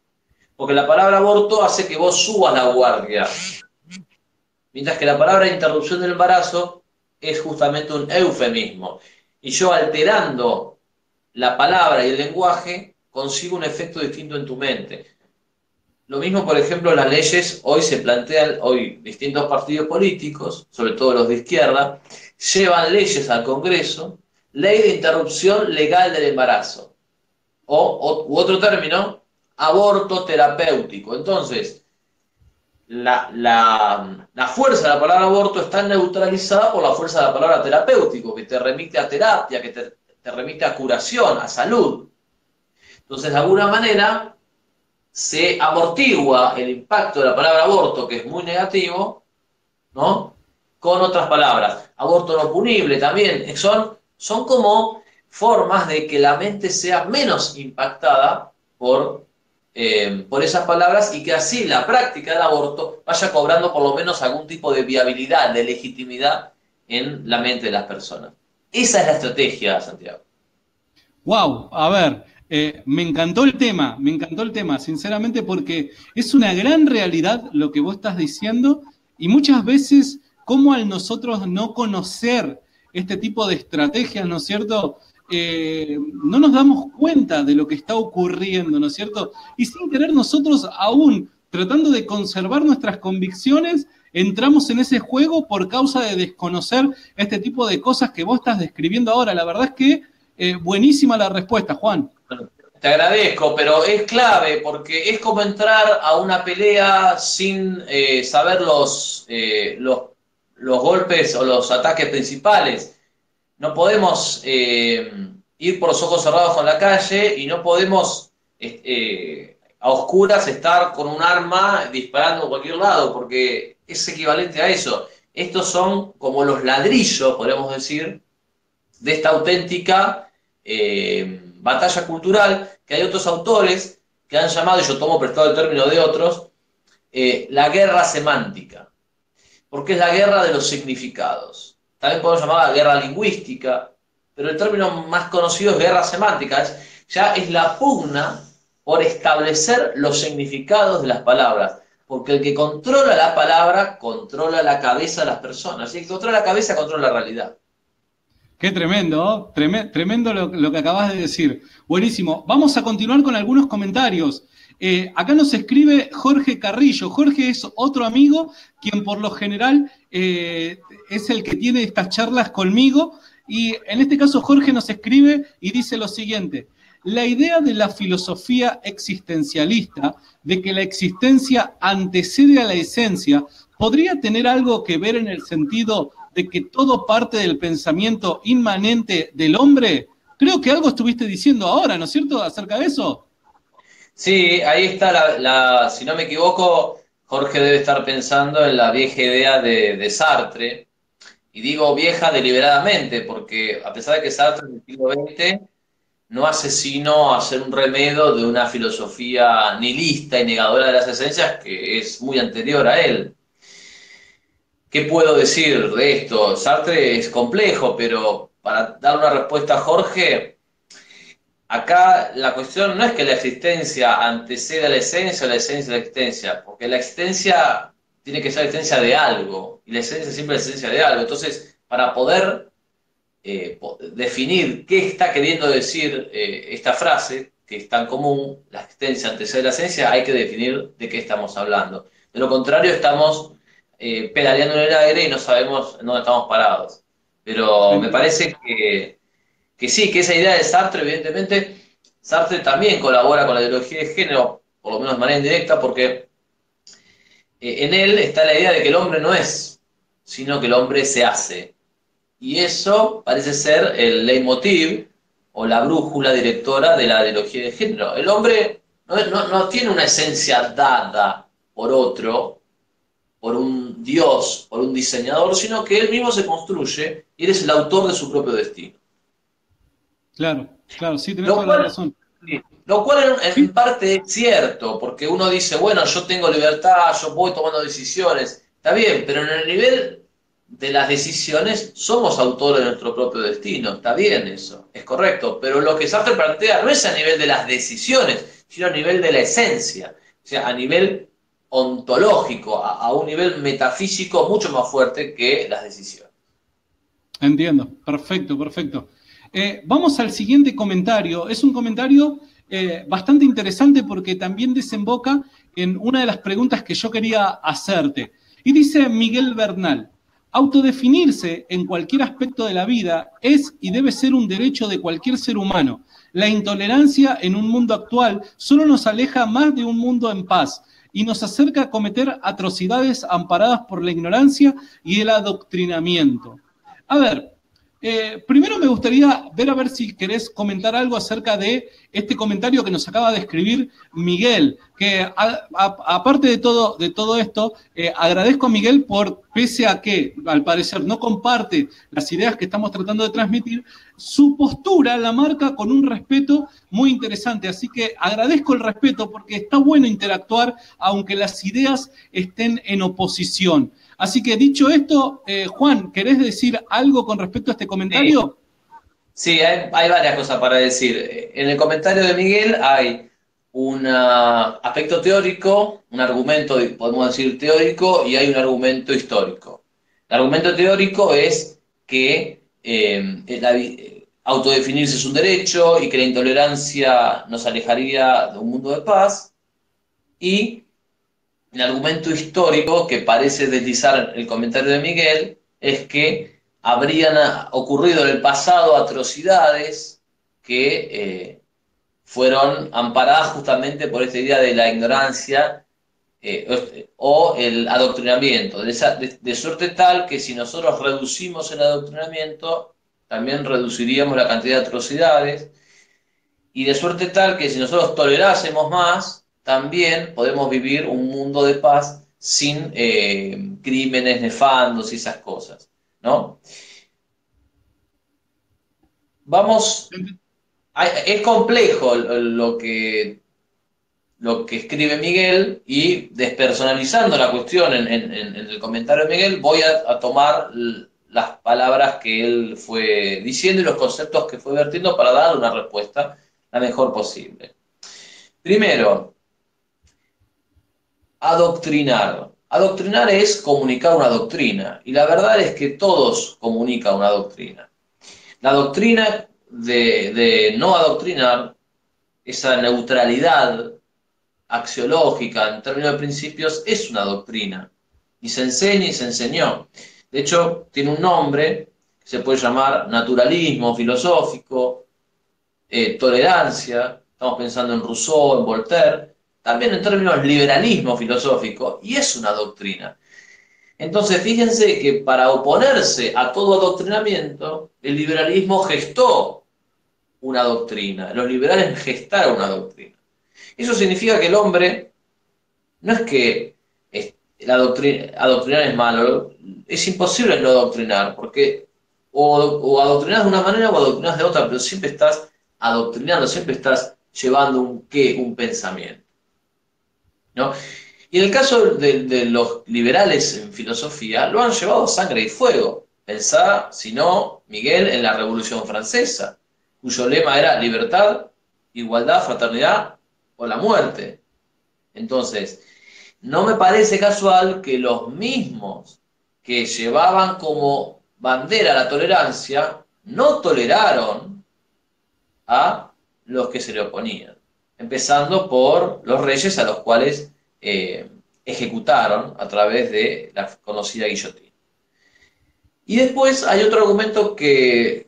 Porque la palabra aborto hace que vos subas la guardia. mientras que la palabra interrupción del embarazo es justamente un eufemismo. Y yo alterando la palabra y el lenguaje consigo un efecto distinto en tu mente. Lo mismo, por ejemplo, las leyes, hoy se plantean, hoy distintos partidos políticos, sobre todo los de izquierda, llevan leyes al Congreso, ley de interrupción legal del embarazo, u otro término, aborto terapéutico. Entonces, la fuerza de la palabra aborto está neutralizada por la fuerza de la palabra terapéutico, que te remite a terapia, que te remite a curación, a salud. Entonces, de alguna manera, se amortigua el impacto de la palabra aborto, que es muy negativo, ¿no? Con otras palabras. Aborto no punible también. Son como formas de que la mente sea menos impactada por esas palabras y que así la práctica del aborto vaya cobrando por lo menos algún tipo de viabilidad, de legitimidad en la mente de las personas. Esa es la estrategia, Santiago. Wow, a ver, me encantó el tema, sinceramente, porque es una gran realidad lo que vos estás diciendo y muchas veces, como al nosotros no conocer este tipo de estrategias, ¿no es cierto? No nos damos cuenta de lo que está ocurriendo, ¿no es cierto? Y sin querer nosotros aún tratando de conservar nuestras convicciones, entramos en ese juego por causa de desconocer este tipo de cosas que vos estás describiendo ahora. La verdad es que buenísima la respuesta, Juan. Te agradezco, pero es clave porque es como entrar a una pelea sin saber los golpes o los ataques principales. No podemos ir por los ojos cerrados con la calle y no podemos a oscuras estar con un arma disparando a cualquier lado, porque es equivalente a eso. Estos son como los ladrillos, podríamos decir, de esta auténtica batalla cultural, que hay otros autores que han llamado, y yo tomo prestado el término de otros, la guerra semántica, porque es la guerra de los significados. También podemos llamarla guerra lingüística, pero el término más conocido es guerra semántica, ya es la pugna por establecer los significados de las palabras, porque el que controla la palabra controla la cabeza de las personas, y el que controla la cabeza controla la realidad. Qué tremendo, tremendo lo que acabas de decir. Buenísimo. Vamos a continuar con algunos comentarios. Acá nos escribe Jorge Carrillo. Jorge es otro amigo, quien por lo general es el que tiene estas charlas conmigo. Y en este caso Jorge nos escribe y dice lo siguiente. La idea de la filosofía existencialista, de que la existencia antecede a la esencia, ¿podría tener algo que ver en el sentido de que todo parte del pensamiento inmanente del hombre? Creo que algo estuviste diciendo ahora, ¿no es cierto?, acerca de eso. Sí, ahí está si no me equivoco, Jorge debe estar pensando en la vieja idea de Sartre, y digo vieja deliberadamente, porque a pesar de que Sartre en el siglo XX no hace sino hacer un remedio de una filosofía nihilista y negadora de las esencias que es muy anterior a él. ¿Qué puedo decir de esto? Sartre es complejo, pero para dar una respuesta a Jorge, acá la cuestión no es que la existencia anteceda a la esencia o la esencia a la existencia, porque la existencia tiene que ser la existencia de algo, y la esencia siempre es la esencia de algo. Entonces, para poder definir qué está queriendo decir esta frase, que es tan común, la existencia antecede a la esencia, hay que definir de qué estamos hablando. De lo contrario, estamos pedaleando en el aire y no sabemos en dónde estamos parados. Pero me parece que sí, que esa idea de Sartre, evidentemente, Sartre también colabora con la ideología de género, por lo menos de manera indirecta, porque en él está la idea de que el hombre no es, sino que el hombre se hace. Y eso parece ser el leitmotiv o la brújula directora de la ideología de género. El hombre no tiene una esencia dada por otro, por un dios, por un diseñador, sino que él mismo se construye y él es el autor de su propio destino. Claro, claro, sí, tenés toda la razón. Lo cual en parte es cierto, porque uno dice, bueno, yo tengo libertad, yo voy tomando decisiones, está bien, pero en el nivel de las decisiones somos autores de nuestro propio destino, está bien eso, es correcto, pero lo que Sartre plantea no es a nivel de las decisiones, sino a nivel de la esencia, o sea, a nivel ontológico, a un nivel metafísico mucho más fuerte que las decisiones. Entiendo, perfecto, perfecto. Vamos al siguiente comentario. Es un comentario bastante interesante porque también desemboca en una de las preguntas que yo quería hacerte. Y dice Miguel Bernal, autodefinirse en cualquier aspecto de la vida es y debe ser un derecho de cualquier ser humano. La intolerancia en un mundo actual solo nos aleja más de un mundo en paz y nos acerca a cometer atrocidades amparadas por la ignorancia y el adoctrinamiento. A ver, primero me gustaría ver a ver si querés comentar algo acerca de este comentario que nos acaba de escribir Miguel, que aparte de todo esto, agradezco a Miguel por, pese a que al parecer no comparte las ideas que estamos tratando de transmitir, su postura la marca con un respeto muy interesante. Así que agradezco el respeto porque está bueno interactuar aunque las ideas estén en oposición. Así que dicho esto, Juan, ¿querés decir algo con respecto a este comentario? Sí, hay varias cosas para decir. En el comentario de Miguel hay un aspecto teórico, un argumento, podemos decir, teórico, y hay un argumento histórico. El argumento teórico es que autodefinirse es un derecho y que la intolerancia nos alejaría de un mundo de paz, y el argumento histórico que parece deslizar el comentario de Miguel es que habrían ocurrido en el pasado atrocidades que fueron amparadas justamente por esta idea de la ignorancia o el adoctrinamiento, de suerte tal que si nosotros reducimos el adoctrinamiento, también reduciríamos la cantidad de atrocidades, y de suerte tal que si nosotros tolerásemos más, también podemos vivir un mundo de paz sin crímenes nefandos y esas cosas, ¿no? Vamos, es complejo lo que escribe Miguel, y despersonalizando la cuestión en el comentario de Miguel, voy a tomar las palabras que él fue diciendo y los conceptos que fue vertiendo para dar una respuesta la mejor posible. Primero, adoctrinar. Adoctrinar es comunicar una doctrina, y la verdad es que todos comunican una doctrina. La doctrina de no adoctrinar, esa neutralidad axiológica en términos de principios, es una doctrina, y se enseña y se enseñó. De hecho, tiene un nombre que se puede llamar naturalismo filosófico, tolerancia, estamos pensando en Rousseau, en Voltaire, también en términos liberalismo filosófico, y es una doctrina. Entonces, fíjense que para oponerse a todo adoctrinamiento, el liberalismo gestó una doctrina, los liberales gestaron una doctrina. Eso significa que el hombre, no es que adoctrinar es malo, es imposible no adoctrinar, porque o adoctrinas de una manera o adoctrinas de otra, pero siempre estás adoctrinando, siempre estás llevando un pensamiento, ¿no? Y en el caso de los liberales en filosofía, lo han llevado a sangre y fuego. Pensá, si no, Miguel, en la Revolución Francesa, cuyo lema era libertad, igualdad, fraternidad o la muerte. Entonces, no me parece casual que los mismos que llevaban como bandera la tolerancia no toleraron a los que se le oponían, empezando por los reyes a los cuales ejecutaron a través de la conocida guillotina. Y después hay otro argumento que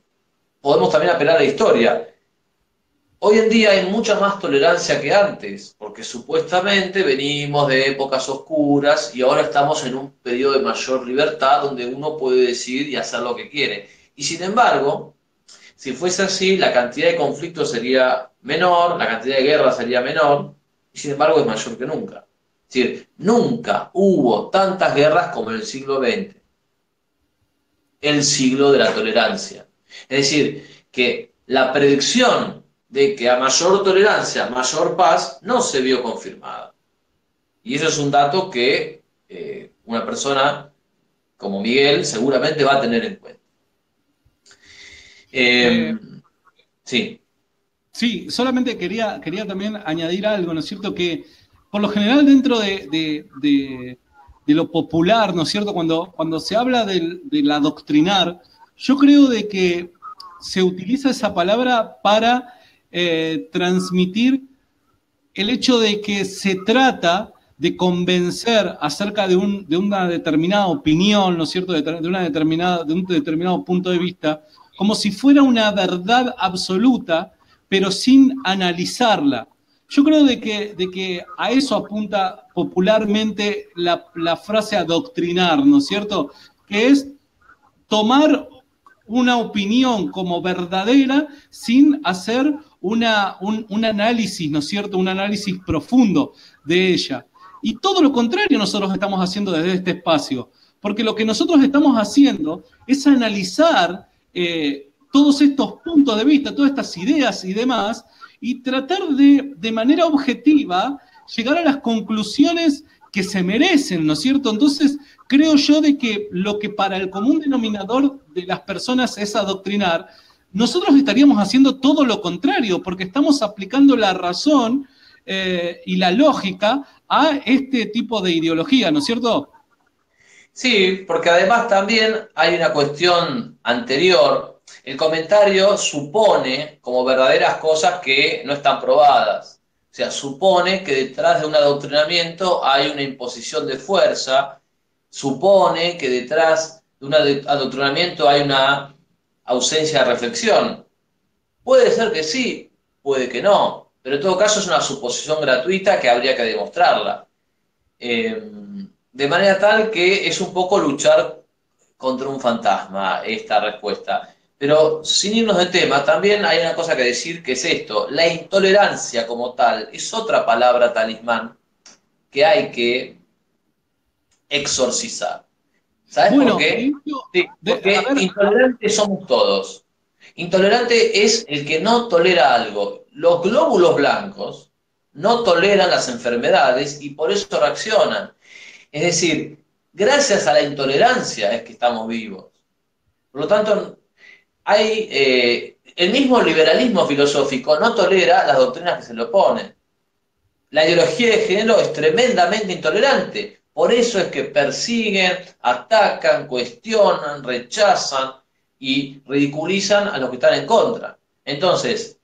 podemos también apelar a la historia. Hoy en día hay mucha más tolerancia que antes, porque supuestamente venimos de épocas oscuras y ahora estamos en un periodo de mayor libertad donde uno puede decidir y hacer lo que quiere. Y sin embargo, si fuese así, la cantidad de conflictos sería menor, la cantidad de guerras sería menor, y sin embargo es mayor que nunca. Es decir, nunca hubo tantas guerras como en el siglo XX, el siglo de la tolerancia. Es decir, que la predicción de que a mayor tolerancia, mayor paz, no se vio confirmada. Y eso es un dato que una persona como Miguel seguramente va a tener en cuenta. Eh, Sí. sí, solamente quería también añadir algo, ¿no es cierto? Que por lo general dentro de lo popular, ¿no es cierto? Cuando se habla del adoctrinar, yo creo de que se utiliza esa palabra para transmitir el hecho de que se trata de convencer acerca de una determinada opinión, ¿no es cierto?, de un determinado punto de vista, como si fuera una verdad absoluta, pero sin analizarla. Yo creo de que a eso apunta popularmente la frase adoctrinar, ¿no es cierto?, que es tomar una opinión como verdadera sin hacer un análisis, ¿no es cierto?, un análisis profundo de ella. Y todo lo contrario nosotros estamos haciendo desde este espacio, porque lo que nosotros estamos haciendo es analizar todos estos puntos de vista, todas estas ideas y demás, y tratar de manera objetiva llegar a las conclusiones que se merecen, ¿no es cierto? Entonces, creo yo de que lo que para el común denominador de las personas es adoctrinar, nosotros estaríamos haciendo todo lo contrario, porque estamos aplicando la razón y la lógica a este tipo de ideología, ¿no es cierto? Sí, porque además también hay una cuestión anterior. El comentario supone como verdaderas cosas que no están probadas. O sea, supone que detrás de un adoctrinamiento hay una imposición de fuerza, supone que detrás de un adoctrinamiento hay una ausencia de reflexión. Puede ser que sí, puede que no, pero en todo caso es una suposición gratuita que habría que demostrarla. De manera tal que es un poco luchar contra un fantasma esta respuesta. Pero sin irnos de tema, también hay una cosa que decir que es esto, la intolerancia como tal es otra palabra talismán que hay que exorcizar. ¿Sabes por Bueno, de qué? hecho, Sí, a porque ver, intolerantes somos todos. Intolerante es el que no tolera algo. Los glóbulos blancos no toleran las enfermedades y por eso reaccionan. Es decir, gracias a la intolerancia es que estamos vivos. Por lo tanto, hay, el mismo liberalismo filosófico no tolera las doctrinas que se le oponen. La ideología de género es tremendamente intolerante. Por eso es que persiguen, atacan, cuestionan, rechazan y ridiculizan a los que están en contra. Entonces,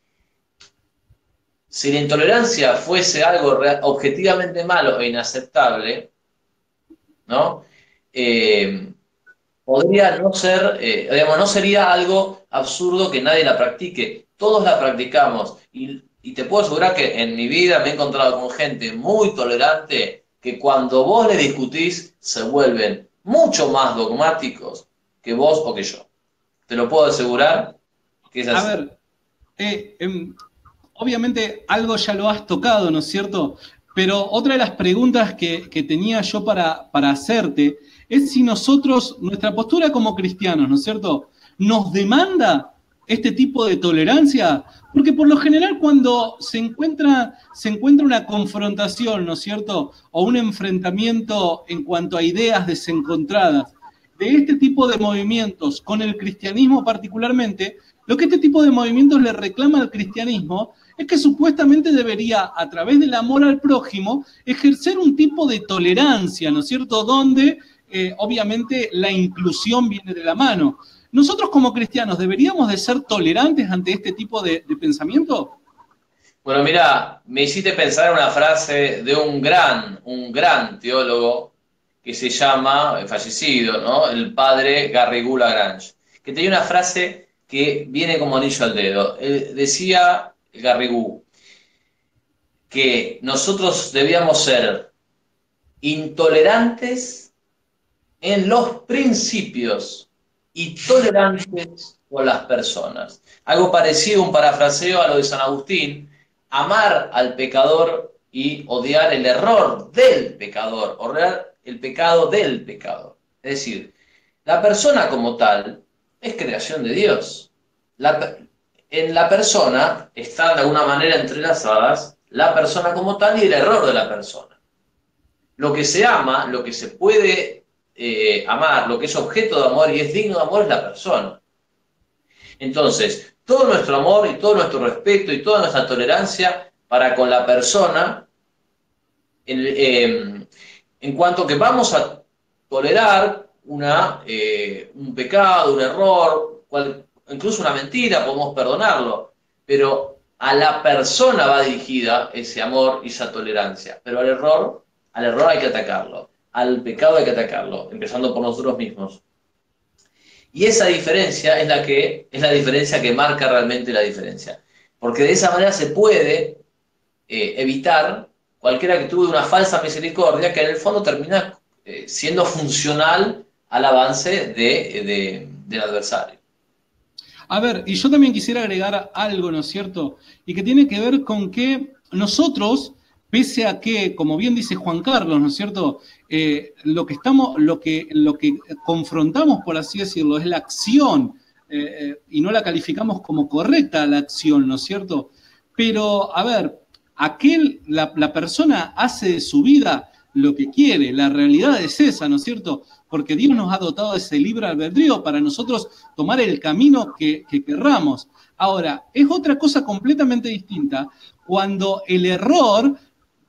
si la intolerancia fuese algo objetivamente malo e inaceptable, ¿no? Podría no ser, digamos, no sería algo absurdo que nadie la practique. Todos la practicamos y te puedo asegurar que en mi vida me he encontrado con gente muy tolerante que cuando vos le discutís se vuelven mucho más dogmáticos que vos o que yo. Te lo puedo asegurar que es a así. ver, eh, em, obviamente algo ya lo has tocado, ¿no es cierto? Pero otra de las preguntas que tenía yo para hacerte es si nosotros, nuestra postura como cristianos, ¿no es cierto?, nos demanda este tipo de tolerancia, porque por lo general cuando se encuentra una confrontación, ¿no es cierto?, o un enfrentamiento en cuanto a ideas desencontradas de este tipo de movimientos con el cristianismo particularmente, lo que este tipo de movimientos le reclama al cristianismo es que supuestamente debería, a través del amor al prójimo, ejercer un tipo de tolerancia, ¿no es cierto?, donde obviamente la inclusión viene de la mano. ¿Nosotros como cristianos deberíamos de ser tolerantes ante este tipo de pensamiento? Bueno, mira, me hiciste pensar en una frase de un gran teólogo que se llama, fallecido, ¿no? El padre Garrigou Lagrange, que tenía una frase que viene como anillo al dedo. Decía Garrigou que nosotros debíamos ser intolerantes en los principios y tolerantes con las personas. Algo parecido, un parafraseo a lo de San Agustín, amar al pecador y odiar el error del pecador, odiar el pecado del pecador. Es decir, la persona como tal es creación de Dios. En la persona están de alguna manera entrelazadas la persona como tal y el error de la persona. Lo que se ama, lo que se puede amar, lo que es objeto de amor y es digno de amor es la persona. Entonces, todo nuestro amor y todo nuestro respeto y toda nuestra tolerancia para con la persona en cuanto que vamos a tolerar un pecado, un error, incluso una mentira, podemos perdonarlo, pero a la persona va dirigida ese amor y esa tolerancia, pero al error hay que atacarlo, al pecado hay que atacarlo, empezando por nosotros mismos. Y esa diferencia es la diferencia que marca realmente la diferencia, porque de esa manera se puede evitar cualquier actitud de una falsa misericordia que en el fondo termina siendo funcional al avance del adversario. A ver, y yo también quisiera agregar algo, ¿no es cierto? Y que tiene que ver con que nosotros, pese a que, como bien dice Juan Carlos, ¿no es cierto? Lo que confrontamos, por así decirlo, es la acción, y no la calificamos como correcta la acción, ¿no es cierto? Pero, a ver, la persona hace de su vida lo que quiere, la realidad es esa, ¿no es cierto? Porque Dios nos ha dotado de ese libre albedrío para nosotros tomar el camino que querramos. Ahora, es otra cosa completamente distinta cuando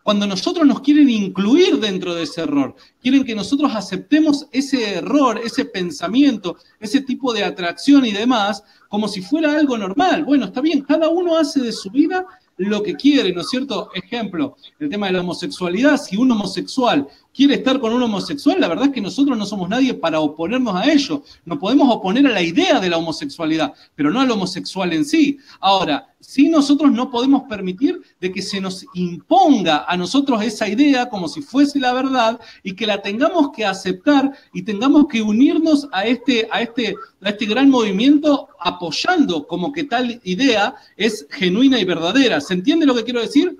cuando nosotros nos quieren incluir dentro de ese error, quieren que nosotros aceptemos ese error, ese pensamiento, ese tipo de atracción y demás, como si fuera algo normal. Bueno, está bien, cada uno hace de su vida lo que quiere, ¿no es cierto? Ejemplo, el tema de la homosexualidad, si un homosexual quiere estar con un homosexual, la verdad es que nosotros no somos nadie para oponernos a ello. Nos podemos oponer a la idea de la homosexualidad, pero no al homosexual en sí. Ahora, sí nosotros no podemos permitir de que se nos imponga a nosotros esa idea como si fuese la verdad y que la tengamos que aceptar y tengamos que unirnos a este gran movimiento apoyando como que tal idea es genuina y verdadera. ¿Se entiende lo que quiero decir?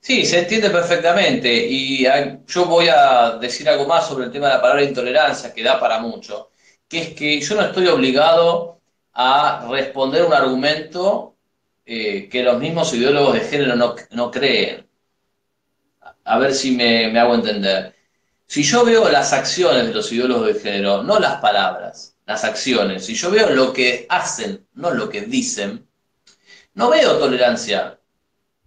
Sí, se entiende perfectamente y yo voy a decir algo más sobre el tema de la palabra intolerancia, que da para mucho, que es que yo no estoy obligado a responder un argumento que los mismos ideólogos de género no creen. A ver si me hago entender. Si yo veo las acciones de los ideólogos de género, no las palabras, las acciones, si yo veo lo que hacen, no lo que dicen, no veo tolerancia,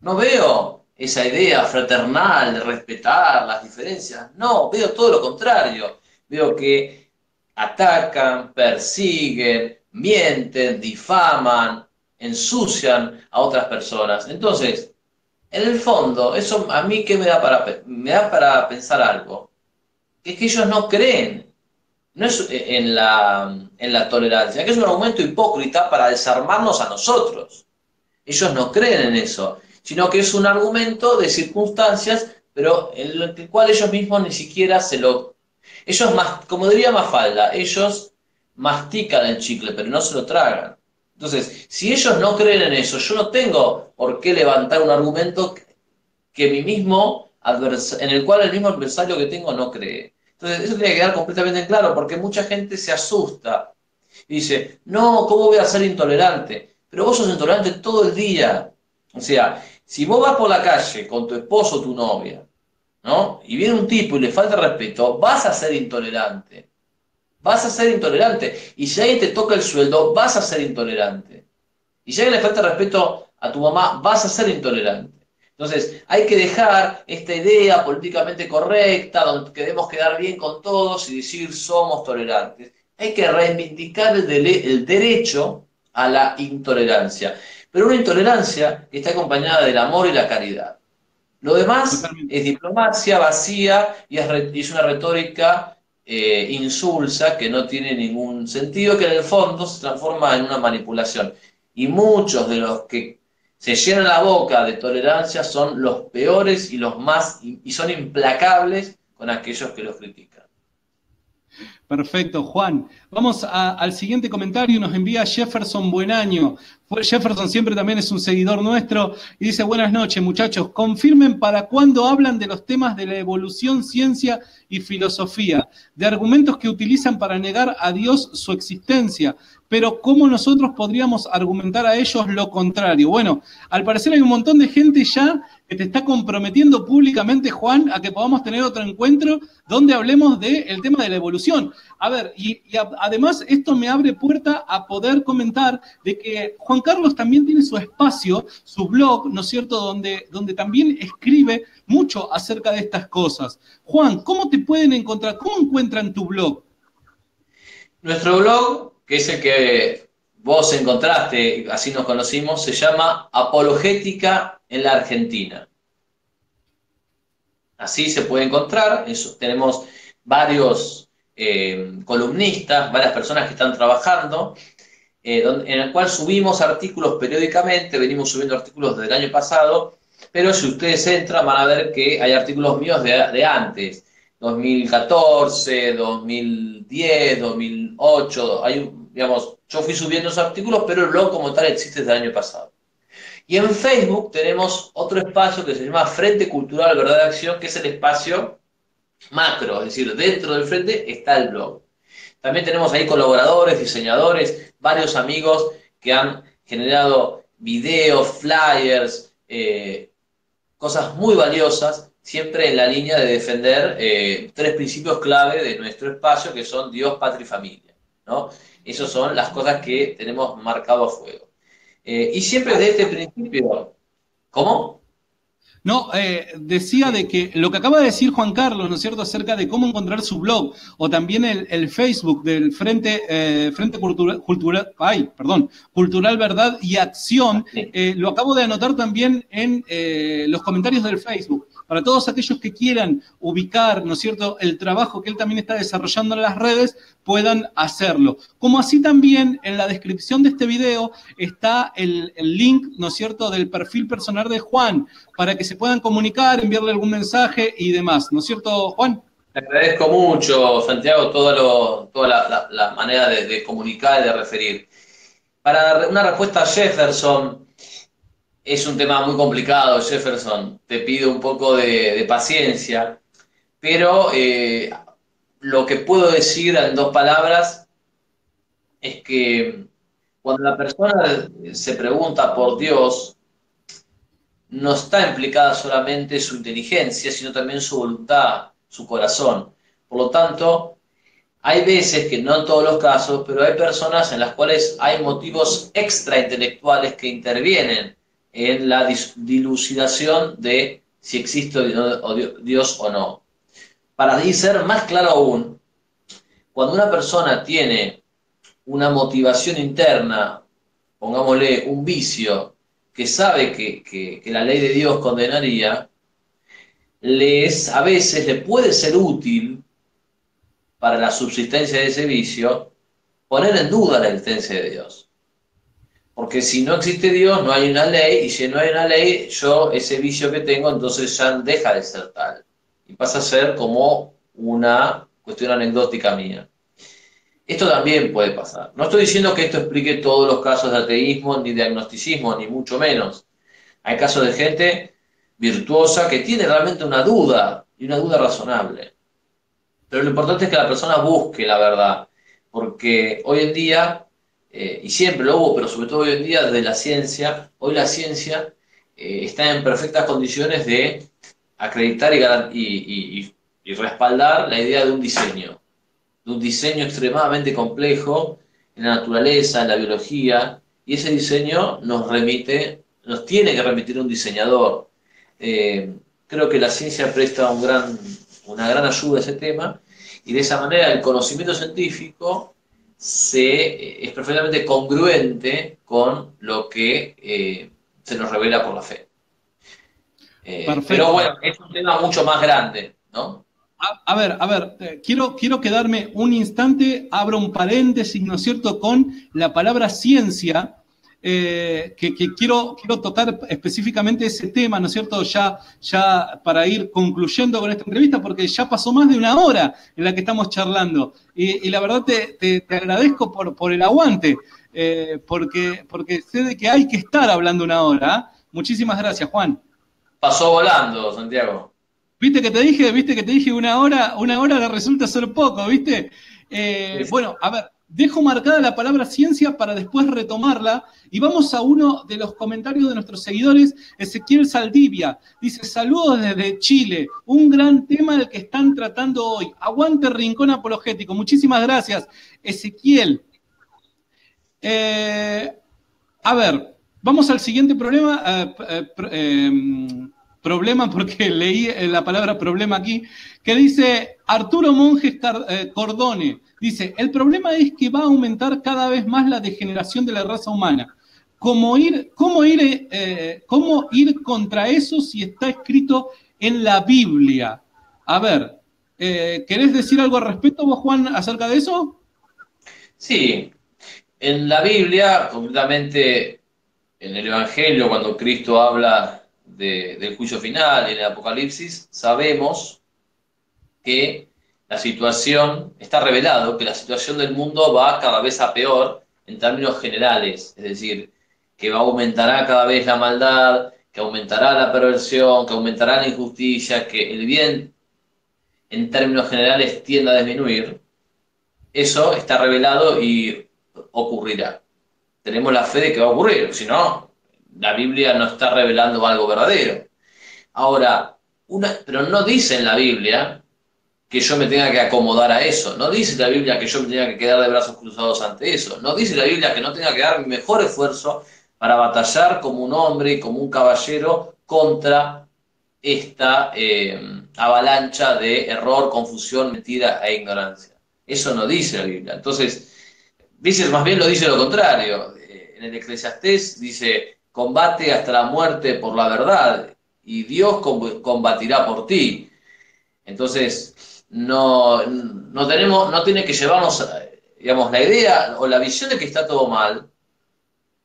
no veo esa idea fraternal de respetar las diferencias. No, veo todo lo contrario. Veo que atacan, persiguen, mienten, difaman, ensucian a otras personas. Entonces, en el fondo, eso a mí que me da para pensar algo. Es que ellos no creen no es en la tolerancia, que es un argumento hipócrita para desarmarnos a nosotros. Ellos no creen en eso, sino que es un argumento de circunstancias, pero en el cual ellos mismos ni siquiera como diría Mafalda, ellos mastican el chicle, pero no se lo tragan. Entonces, si ellos no creen en eso, yo no tengo por qué levantar un argumento en el cual el mismo adversario que tengo no cree. Entonces, eso tiene que quedar completamente claro, porque mucha gente se asusta y dice, no, ¿cómo voy a ser intolerante? Pero vos sos intolerante todo el día. O sea, si vos vas por la calle con tu esposo o tu novia, ¿no? Y viene un tipo y le falta respeto, vas a ser intolerante. Vas a ser intolerante. Y si alguien te toca el sueldo, vas a ser intolerante. Y si alguien le falta respeto a tu mamá, vas a ser intolerante. Entonces, hay que dejar esta idea políticamente correcta, donde queremos quedar bien con todos y decir somos tolerantes. Hay que reivindicar el derecho a la intolerancia, pero una intolerancia que está acompañada del amor y la caridad. Lo demás es diplomacia vacía y es una retórica insulsa que no tiene ningún sentido, que en el fondo se transforma en una manipulación. Y muchos de los que se llenan la boca de tolerancia son los peores y son implacables con aquellos que los critican. Perfecto, Juan. Vamos al siguiente comentario, nos envía Jefferson Buenaño. Jefferson siempre también es un seguidor nuestro y dice, buenas noches muchachos, confirmen para cuándo hablan de los temas de la evolución, ciencia y filosofía, de argumentos que utilizan para negar a Dios su existencia, pero ¿cómo nosotros podríamos argumentar a ellos lo contrario? Bueno, al parecer hay un montón de gente ya que te está comprometiendo públicamente, Juan, a que podamos tener otro encuentro donde hablemos del tema de la evolución. A ver, además esto me abre puerta a poder comentar de que Juan Carlos también tiene su espacio, su blog, ¿no es cierto?, donde también escribe mucho acerca de estas cosas. Juan, ¿cómo te pueden encontrar? ¿Cómo encuentran tu blog? Nuestro blog, que es el que vos encontraste, así nos conocimos, se llama Apologética en la Argentina. Así se puede encontrar. Tenemos varios columnistas, varias personas que están trabajando, en el cual subimos artículos periódicamente. Venimos subiendo artículos desde el año pasado, pero si ustedes entran van a ver que hay artículos míos de antes, 2014, 2010, 2008, digamos, yo fui subiendo esos artículos, pero el blog como tal existe desde el año pasado. Y en Facebook tenemos otro espacio que se llama Frente Cultural Verdad de Acción, que es el espacio macro, es decir, dentro del frente está el blog. También tenemos ahí colaboradores, diseñadores, varios amigos que han generado videos, flyers, cosas muy valiosas, siempre en la línea de defender tres principios clave de nuestro espacio, que son Dios, patria y familia, ¿no? Esas son las cosas que tenemos marcado a fuego. Y siempre desde este principio. ¿Cómo? No, decía de que lo que acaba de decir Juan Carlos, ¿no es cierto?, acerca de cómo encontrar su blog, o también el Facebook del Frente Cultural Verdad y Acción, lo acabo de anotar también en los comentarios del Facebook. Para todos aquellos que quieran ubicar, ¿no es cierto?, el trabajo que él también está desarrollando en las redes, puedan hacerlo. Como así también en la descripción de este video está el link, ¿no es cierto?, del perfil personal de Juan, para que se puedan comunicar, enviarle algún mensaje y demás. ¿No es cierto, Juan? Te agradezco mucho, Santiago, toda la manera de comunicar y de referir. Para una respuesta a Jefferson, es un tema muy complicado, Jefferson. Te pido un poco de paciencia, pero lo que puedo decir en 2 palabras es que cuando la persona se pregunta por Dios, no está implicada solamente su inteligencia, sino también su voluntad, su corazón. Por lo tanto, hay veces, que no en todos los casos, pero hay personas en las cuales hay motivos extraintelectuales que intervienen en la dilucidación de si existe Dios o no. Para ser más claro aún, cuando una persona tiene una motivación interna, pongámosle un vicio, que sabe que la ley de Dios condenaría, a veces le puede ser útil para la subsistencia de ese vicio poner en duda la existencia de Dios. Porque si no existe Dios, no hay una ley, y si no hay una ley, ese vicio que tengo, entonces ya deja de ser tal. Y pasa a ser como una cuestión anecdótica mía. Esto también puede pasar. No estoy diciendo que esto explique todos los casos de ateísmo, ni de agnosticismo, ni mucho menos. Hay casos de gente virtuosa que tiene realmente una duda, y una duda razonable. Pero lo importante es que la persona busque la verdad, porque hoy en día, y siempre lo hubo, pero sobre todo hoy en día desde la ciencia, hoy la ciencia está en perfectas condiciones de acreditar y respaldar la idea de un diseño extremadamente complejo en la naturaleza, en la biología, y ese diseño nos tiene que remitir a un diseñador. Creo que la ciencia presta una gran ayuda a ese tema, y de esa manera el conocimiento científico es perfectamente congruente con lo que se nos revela por la fe. Pero bueno, es un tema mucho más grande, ¿no? A ver, quiero quedarme un instante, abro un paréntesis, ¿no es cierto?, con la palabra ciencia, que quiero tocar específicamente ese tema, ¿no es cierto?, ya para ir concluyendo con esta entrevista, porque ya pasó más de 1 hora en la que estamos charlando, y la verdad te agradezco por el aguante, porque sé de que hay que estar hablando 1 hora. Muchísimas gracias, Juan. Pasó volando, Santiago. Viste que te dije 1 hora le resulta ser poco, ¿viste? Bueno, a ver, dejo marcada la palabra ciencia para después retomarla y vamos a uno de los comentarios de nuestros seguidores, Ezequiel Saldivia. Dice, saludos desde Chile, un gran tema el que están tratando hoy. Aguante Rincón Apologético. Muchísimas gracias, Ezequiel. A ver, vamos al siguiente problema. Problema, porque leí la palabra problema aquí, que dice Arturo Monjes Cordone. Dice, el problema es que va a aumentar cada vez más la degeneración de la raza humana. ¿Cómo ir contra eso si está escrito en la Biblia? A ver, ¿querés decir algo al respecto vos, Juan, acerca de eso? Sí, en la Biblia, concretamente en el Evangelio, cuando Cristo habla del juicio final y en el Apocalipsis, sabemos que la situación, está revelado que la situación del mundo va cada vez a peor en términos generales, es decir, que aumentará cada vez la maldad, que aumentará la perversión, que aumentará la injusticia, que el bien en términos generales tiende a disminuir. Eso está revelado y ocurrirá. Tenemos la fe de que va a ocurrir, si no, la Biblia no está revelando algo verdadero. Ahora, pero no dice en la Biblia que yo me tenga que acomodar a eso. No dice la Biblia que yo me tenga que quedar de brazos cruzados ante eso. No dice la Biblia que no tenga que dar mi mejor esfuerzo para batallar como un hombre y como un caballero contra esta avalancha de error, confusión, mentira e ignorancia. Eso no dice la Biblia. Entonces, dice, más bien lo dice lo contrario. En el Eclesiastés dice, combate hasta la muerte por la verdad y Dios combatirá por ti. Entonces, no tiene que llevarnos, digamos, la idea o la visión de que está todo mal,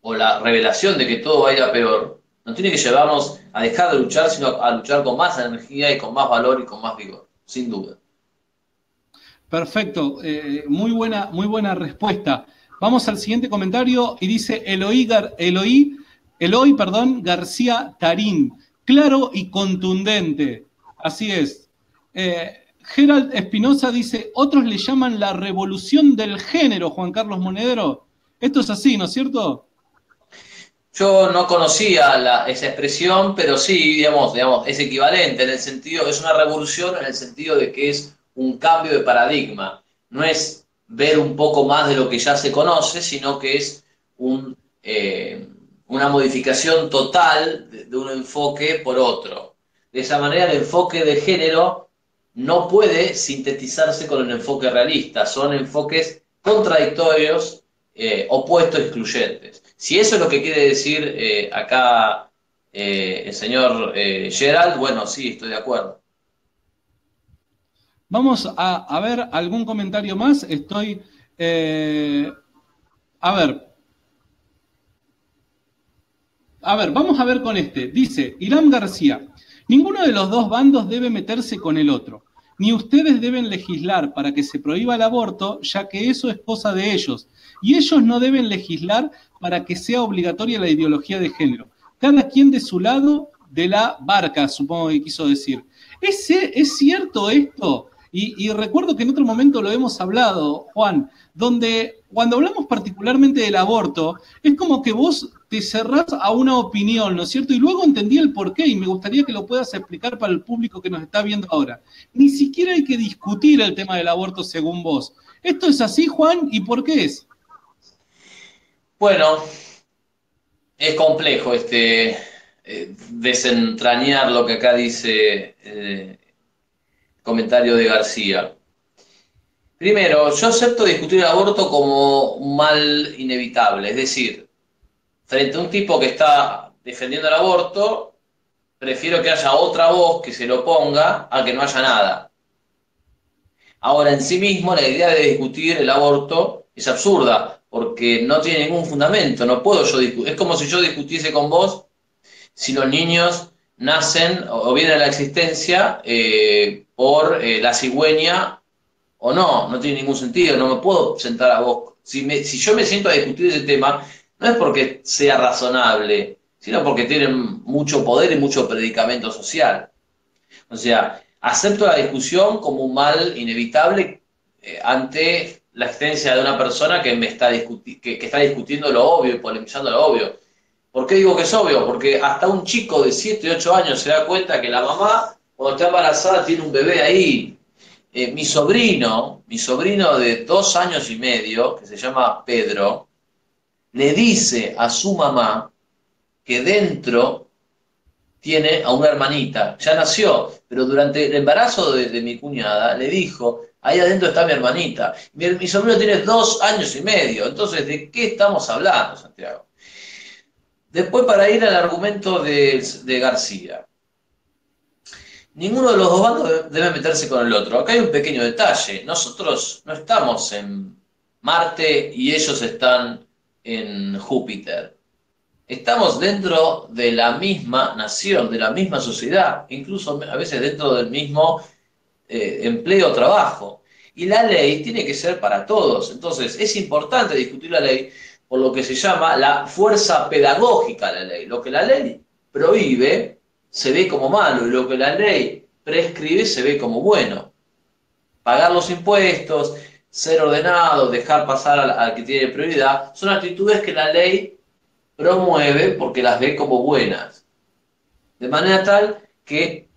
o la revelación de que todo va a ir a peor, no tiene que llevarnos a dejar de luchar, sino a luchar con más energía y con más valor y con más vigor, sin duda. Perfecto, muy buena respuesta. Vamos al siguiente comentario y dice Eloy, García Tarín. Claro y contundente. Así es. Gerald Espinosa dice, otros le llaman la revolución del género, Juan Carlos Monedero. Esto es así, ¿no es cierto? Yo no conocía esa expresión, pero sí, digamos, es equivalente en el sentido, es una revolución en el sentido de que es un cambio de paradigma. No es ver un poco más de lo que ya se conoce, sino que es una modificación total de un enfoque por otro. De esa manera, el enfoque de género no puede sintetizarse con el enfoque realista. Son enfoques contradictorios, opuestos, excluyentes. Si eso es lo que quiere decir acá el señor Gerald, bueno, sí, estoy de acuerdo. Vamos a ver algún comentario más. A ver, vamos a ver con este. Dice Irán García, ninguno de los dos bandos debe meterse con el otro. Ni ustedes deben legislar para que se prohíba el aborto, ya que eso es cosa de ellos. Y ellos no deben legislar para que sea obligatoria la ideología de género. Cada quien de su lado de la barca, supongo que quiso decir. ¿Es cierto esto? Y recuerdo que en otro momento lo hemos hablado, Juan, donde cuando hablamos particularmente del aborto, es como que vos te cerrás a una opinión, ¿no es cierto? Y luego entendí el porqué y me gustaría que lo puedas explicar para el público que nos está viendo ahora. Ni siquiera hay que discutir el tema del aborto según vos. ¿Esto es así, Juan? ¿Y por qué es? Bueno, es complejo desentrañar lo que acá dice el comentario de García. Primero, yo acepto discutir el aborto como un mal inevitable, es decir, frente a un tipo que está defendiendo el aborto, prefiero que haya otra voz que se lo oponga a que no haya nada. Ahora, en sí mismo, la idea de discutir el aborto es absurda, porque no tiene ningún fundamento, no puedo yo discutir. Es como si yo discutiese con vos si los niños nacen o vienen a la existencia por la cigüeña o no, no tiene ningún sentido, no me puedo sentar a vos. Si yo me siento a discutir ese tema, no es porque sea razonable, sino porque tienen mucho poder y mucho predicamento social. O sea, acepto la discusión como un mal inevitable ante la existencia de una persona que que está discutiendo lo obvio y polemizando lo obvio. ¿Por qué digo que es obvio? Porque hasta un chico de 7, 8 años se da cuenta que la mamá, cuando está embarazada, tiene un bebé ahí. Mi sobrino de 2 años y medio, que se llama Pedro, le dice a su mamá que dentro tiene a una hermanita, ya nació, pero durante el embarazo de mi cuñada le dijo, ahí adentro está mi hermanita. Mi sobrino tiene 2 años y medio, entonces, ¿de qué estamos hablando, Santiago? Después, para ir al argumento de García, ninguno de los dos bandos debe meterse con el otro. Acá hay un pequeño detalle, nosotros no estamos en Marte y ellos están en Júpiter. Estamos dentro de la misma nación, de la misma sociedad, incluso a veces dentro del mismo empleo o trabajo. Y la ley tiene que ser para todos. Entonces, es importante discutir la ley por lo que se llama la fuerza pedagógica de la ley. Lo que la ley prohíbe se ve como malo y lo que la ley prescribe se ve como bueno. Pagar los impuestos, ser ordenado, dejar pasar al que tiene prioridad, son actitudes que la ley promueve porque las ve como buenas. De manera tal que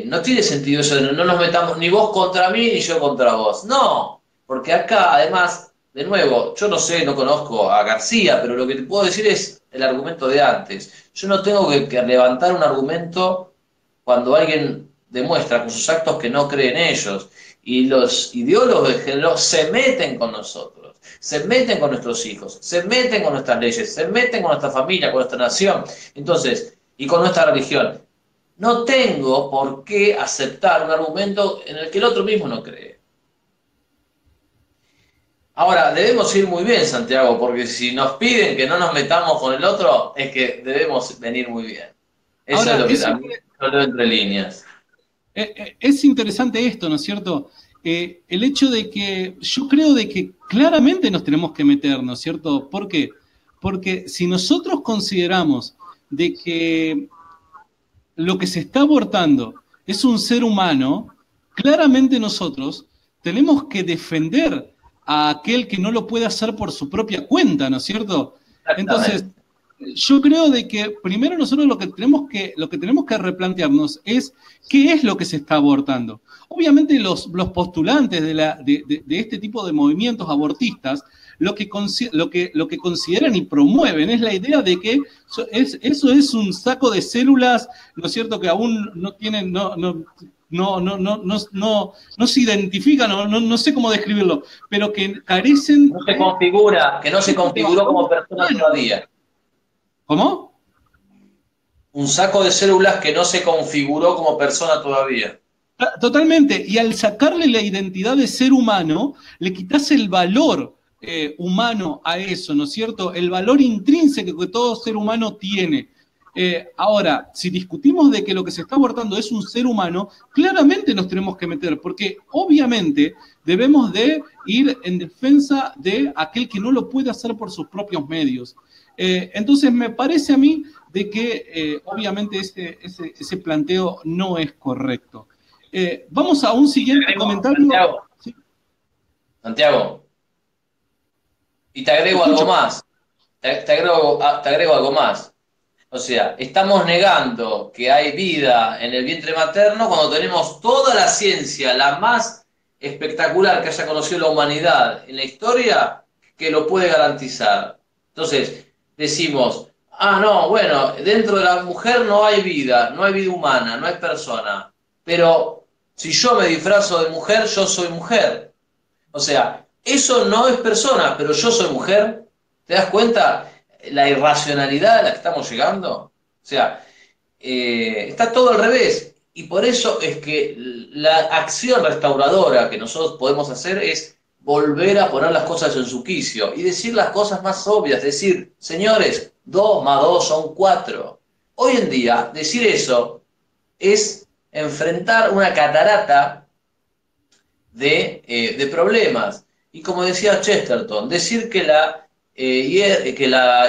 no tiene sentido eso, no nos metamos ni vos contra mí ni yo contra vos. No, porque acá además, de nuevo, yo no sé, no conozco a García, pero lo que te puedo decir es el argumento de antes. Yo no tengo que levantar un argumento cuando alguien demuestra con sus actos que no cree en ellos. Y los ideólogos de género se meten con nosotros, se meten con nuestros hijos, se meten con nuestras leyes, se meten con nuestra familia, con nuestra nación, entonces, y con nuestra religión. No tengo por qué aceptar un argumento en el que el otro mismo no cree. Ahora, debemos ir muy bien, Santiago, porque si nos piden que no nos metamos con el otro, es que debemos venir muy bien. Eso Ahora, es lo que también yo leo entre líneas. es interesante esto, ¿no es cierto? El hecho de que yo creo de que claramente nos tenemos que meter, ¿no es cierto? ¿Por qué? Porque si nosotros consideramos de que lo que se está abortando es un ser humano, claramente nosotros tenemos que defender a aquel que no lo puede hacer por su propia cuenta, ¿no es cierto? Entonces, Exactamente. yo creo de que primero nosotros lo que tenemos que replantearnos es qué es lo que se está abortando. Obviamente los postulantes de este tipo de movimientos abortistas lo que consideran y promueven es la idea de que eso es un saco de células, ¿no es cierto?, que aún no tienen, no se identifican, no sé cómo describirlo, pero que carecen No se configura, que no se de configuró como persona todavía. ¿Cómo? Un saco de células que no se configuró como persona todavía. Totalmente. Y al sacarle la identidad de ser humano, le quitas el valor humano a eso, ¿no es cierto? El valor intrínseco que todo ser humano tiene. Ahora, si discutimos de que lo que se está abortando es un ser humano, claramente nos tenemos que meter, porque obviamente debemos de ir en defensa de aquel que no lo puede hacer por sus propios medios. Entonces, me parece a mí de que obviamente ese planteo no es correcto. Vamos a un siguiente comentario. Santiago, Sí, Santiago, y te te agrego algo escucho. más. Te agrego algo más. O sea, estamos negando que hay vida en el vientre materno cuando tenemos toda la ciencia, la más espectacular que haya conocido la humanidad en la historia, que lo puede garantizar. Entonces, decimos, no, bueno, dentro de la mujer no hay vida humana, no hay persona. Pero si yo me disfrazo de mujer, yo soy mujer. O sea, eso no es persona, pero yo soy mujer. ¿Te das cuenta la irracionalidad a la que estamos llegando? O sea, está todo al revés. Y por eso es que la acción restauradora que nosotros podemos hacer es volver a poner las cosas en su quicio y decir las cosas más obvias. Decir, señores, 2 más 2 son 4. Hoy en día, decir eso es enfrentar una catarata de problemas. Y como decía Chesterton, decir que la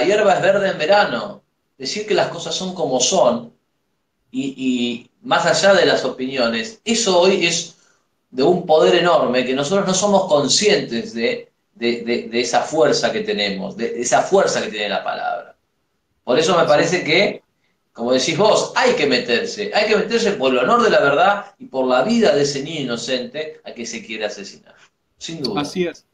hierba es verde en verano, decir que las cosas son como son, y más allá de las opiniones, eso hoy es de un poder enorme que nosotros no somos conscientes de esa fuerza que tenemos, de esa fuerza que tiene la palabra. Por eso me parece que, como decís vos, hay que meterse por el honor de la verdad y por la vida de ese niño inocente a que se quiere asesinar, sin duda. Así es.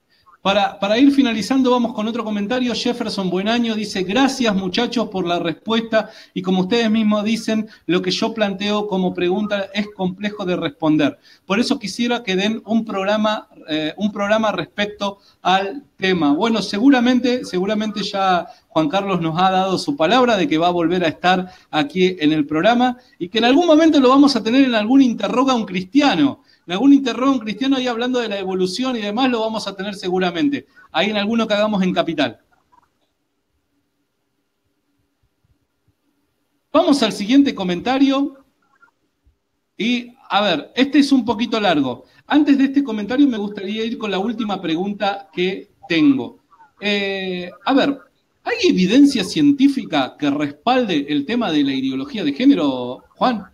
Para ir finalizando, vamos con otro comentario. Jefferson Buenaño dice, gracias muchachos por la respuesta y como ustedes mismos dicen, lo que yo planteo como pregunta es complejo de responder. Por eso quisiera que den un programa respecto al tema. Bueno, seguramente ya Juan Carlos nos ha dado su palabra de que va a volver a estar aquí en el programa y que en algún momento lo vamos a tener en algún interroga un cristiano. En algún interrogante cristiano ahí hablando de la evolución y demás lo vamos a tener seguramente. Ahí en alguno que hagamos en Capital. Vamos al siguiente comentario. Y, a ver, este es un poquito largo. Antes de este comentario me gustaría ir con la última pregunta que tengo. A ver, ¿hay evidencia científica que respalde el tema de la ideología de género, Juan?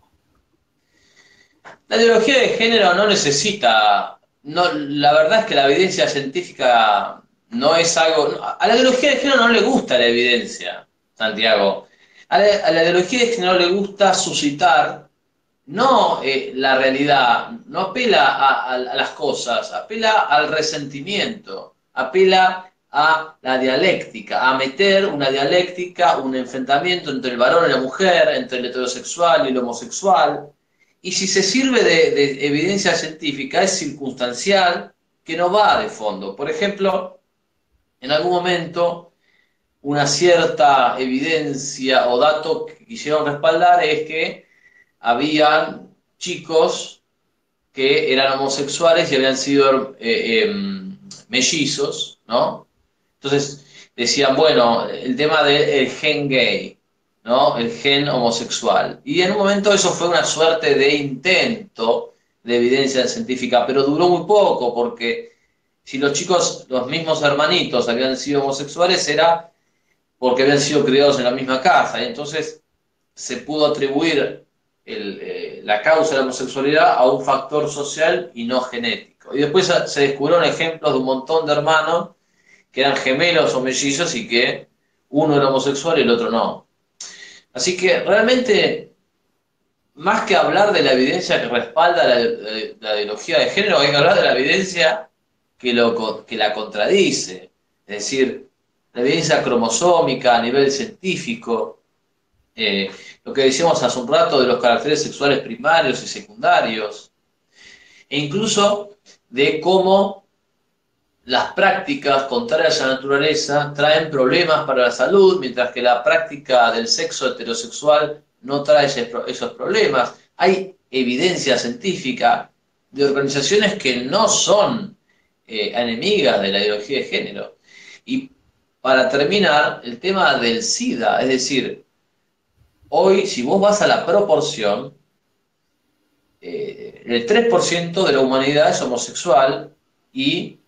La ideología de género no necesita, la verdad es que la evidencia científica no es algo, a la ideología de género no le gusta la evidencia, Santiago. A la ideología de género le gusta suscitar, no la realidad, no apela a las cosas, apela al resentimiento, apela a la dialéctica, a meter una dialéctica, un enfrentamiento entre el varón y la mujer, entre el heterosexual y el homosexual. Y si se sirve de evidencia científica, es circunstancial, que no va de fondo. Por ejemplo, en algún momento, una cierta evidencia o dato que quisieron respaldar es que habían chicos que eran homosexuales y habían sido mellizos, ¿no? Entonces decían, bueno, el tema del gen gay, ¿no? El gen homosexual. Y en un momento eso fue una suerte de intento de evidencia científica, pero duró muy poco, porque si los chicos, los mismos hermanitos, habían sido homosexuales, era porque habían sido criados en la misma casa, y entonces se pudo atribuir la causa de la homosexualidad a un factor social y no genético. Y después se descubrieron ejemplos de un montón de hermanos que eran gemelos o mellizos y que uno era homosexual y el otro no. Así que realmente, más que hablar de la evidencia que respalda la ideología de género, hay que hablar de la evidencia que la contradice. Es decir, la evidencia cromosómica a nivel científico, lo que decíamos hace un rato de los caracteres sexuales primarios y secundarios, e incluso de cómo las prácticas contrarias a la naturaleza traen problemas para la salud, mientras que la práctica del sexo heterosexual no trae esos problemas. Hay evidencia científica de organizaciones que no son enemigas de la ideología de género. Y para terminar, el tema del SIDA, es decir, hoy si vos vas a la proporción, el 3% de la humanidad es homosexual y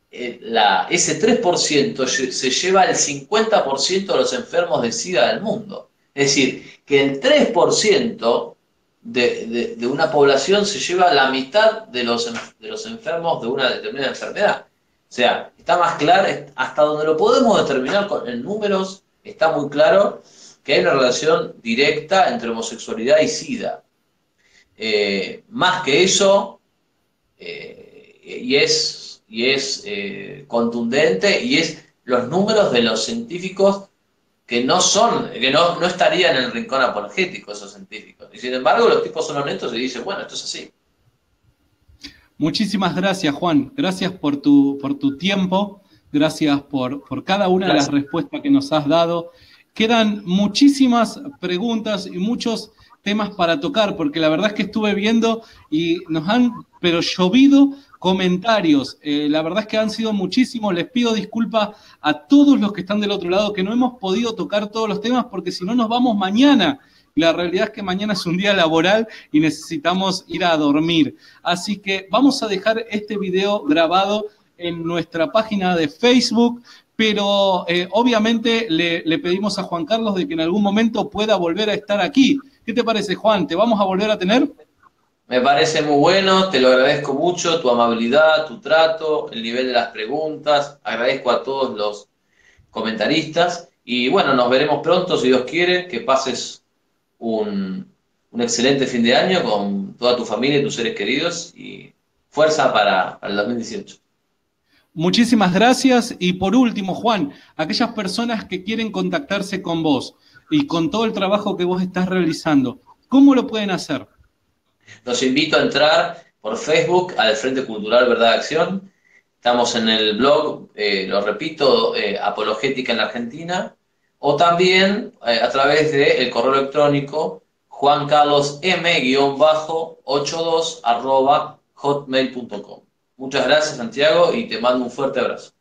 ese 3% se lleva el 50% de los enfermos de SIDA del mundo. Es decir, que el 3% de una población se lleva la mitad de los enfermos de una determinada enfermedad. O sea, está más claro, hasta donde lo podemos determinar en números, está muy claro que hay una relación directa entre homosexualidad y SIDA. Más que eso, y es contundente, y es los números de los científicos que no estarían en el rincón apologético, esos científicos. Y sin embargo, los tipos son honestos y dicen, bueno, esto es así. Muchísimas gracias, Juan. Gracias por tu tiempo. Gracias por cada una de las respuestas que nos has dado. Quedan muchísimas preguntas y muchos temas para tocar, porque la verdad es que estuve viendo y nos han, pero llovido comentarios. La verdad es que han sido muchísimos. Les pido disculpas a todos los que están del otro lado, que no hemos podido tocar todos los temas, porque si no nos vamos mañana. La realidad es que mañana es un día laboral y necesitamos ir a dormir. Así que vamos a dejar este video grabado en nuestra página de Facebook, pero obviamente le pedimos a Juan Carlos de que en algún momento pueda volver a estar aquí. ¿Qué te parece, Juan? ¿Te vamos a volver a tener? Me parece muy bueno, te lo agradezco mucho, tu amabilidad, tu trato, el nivel de las preguntas. Agradezco a todos los comentaristas. Y bueno, nos veremos pronto, si Dios quiere, que pases un excelente fin de año con toda tu familia y tus seres queridos. Y fuerza para el 2018. Muchísimas gracias. Y por último, Juan, aquellas personas que quieren contactarse con vos y con todo el trabajo que vos estás realizando, ¿cómo lo pueden hacer? Los invito a entrar por Facebook al Frente Cultural Verdad de Acción. Estamos en el blog, lo repito, Apologética en la Argentina, o también a través del correo electrónico juancarlosm-82@hotmail.com. Muchas gracias, Santiago, y te mando un fuerte abrazo.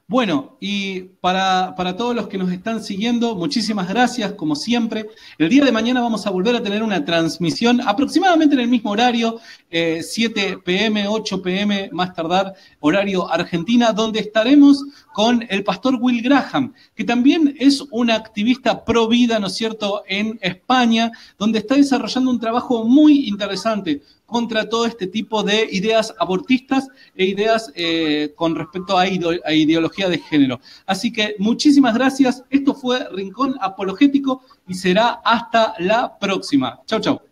Bueno, y para todos los que nos están siguiendo, muchísimas gracias, como siempre. El día de mañana vamos a volver a tener una transmisión aproximadamente en el mismo horario, 7 p.m., 8 p.m., más tardar, horario Argentina, donde estaremos con el pastor Will Graham, que también es un activista pro vida, ¿no es cierto?, en España, donde está desarrollando un trabajo muy interesante contra todo este tipo de ideas abortistas e ideas con respecto a ideología de género. Así que muchísimas gracias. Esto fue Rincón Apologético y será hasta la próxima. Chau, chau.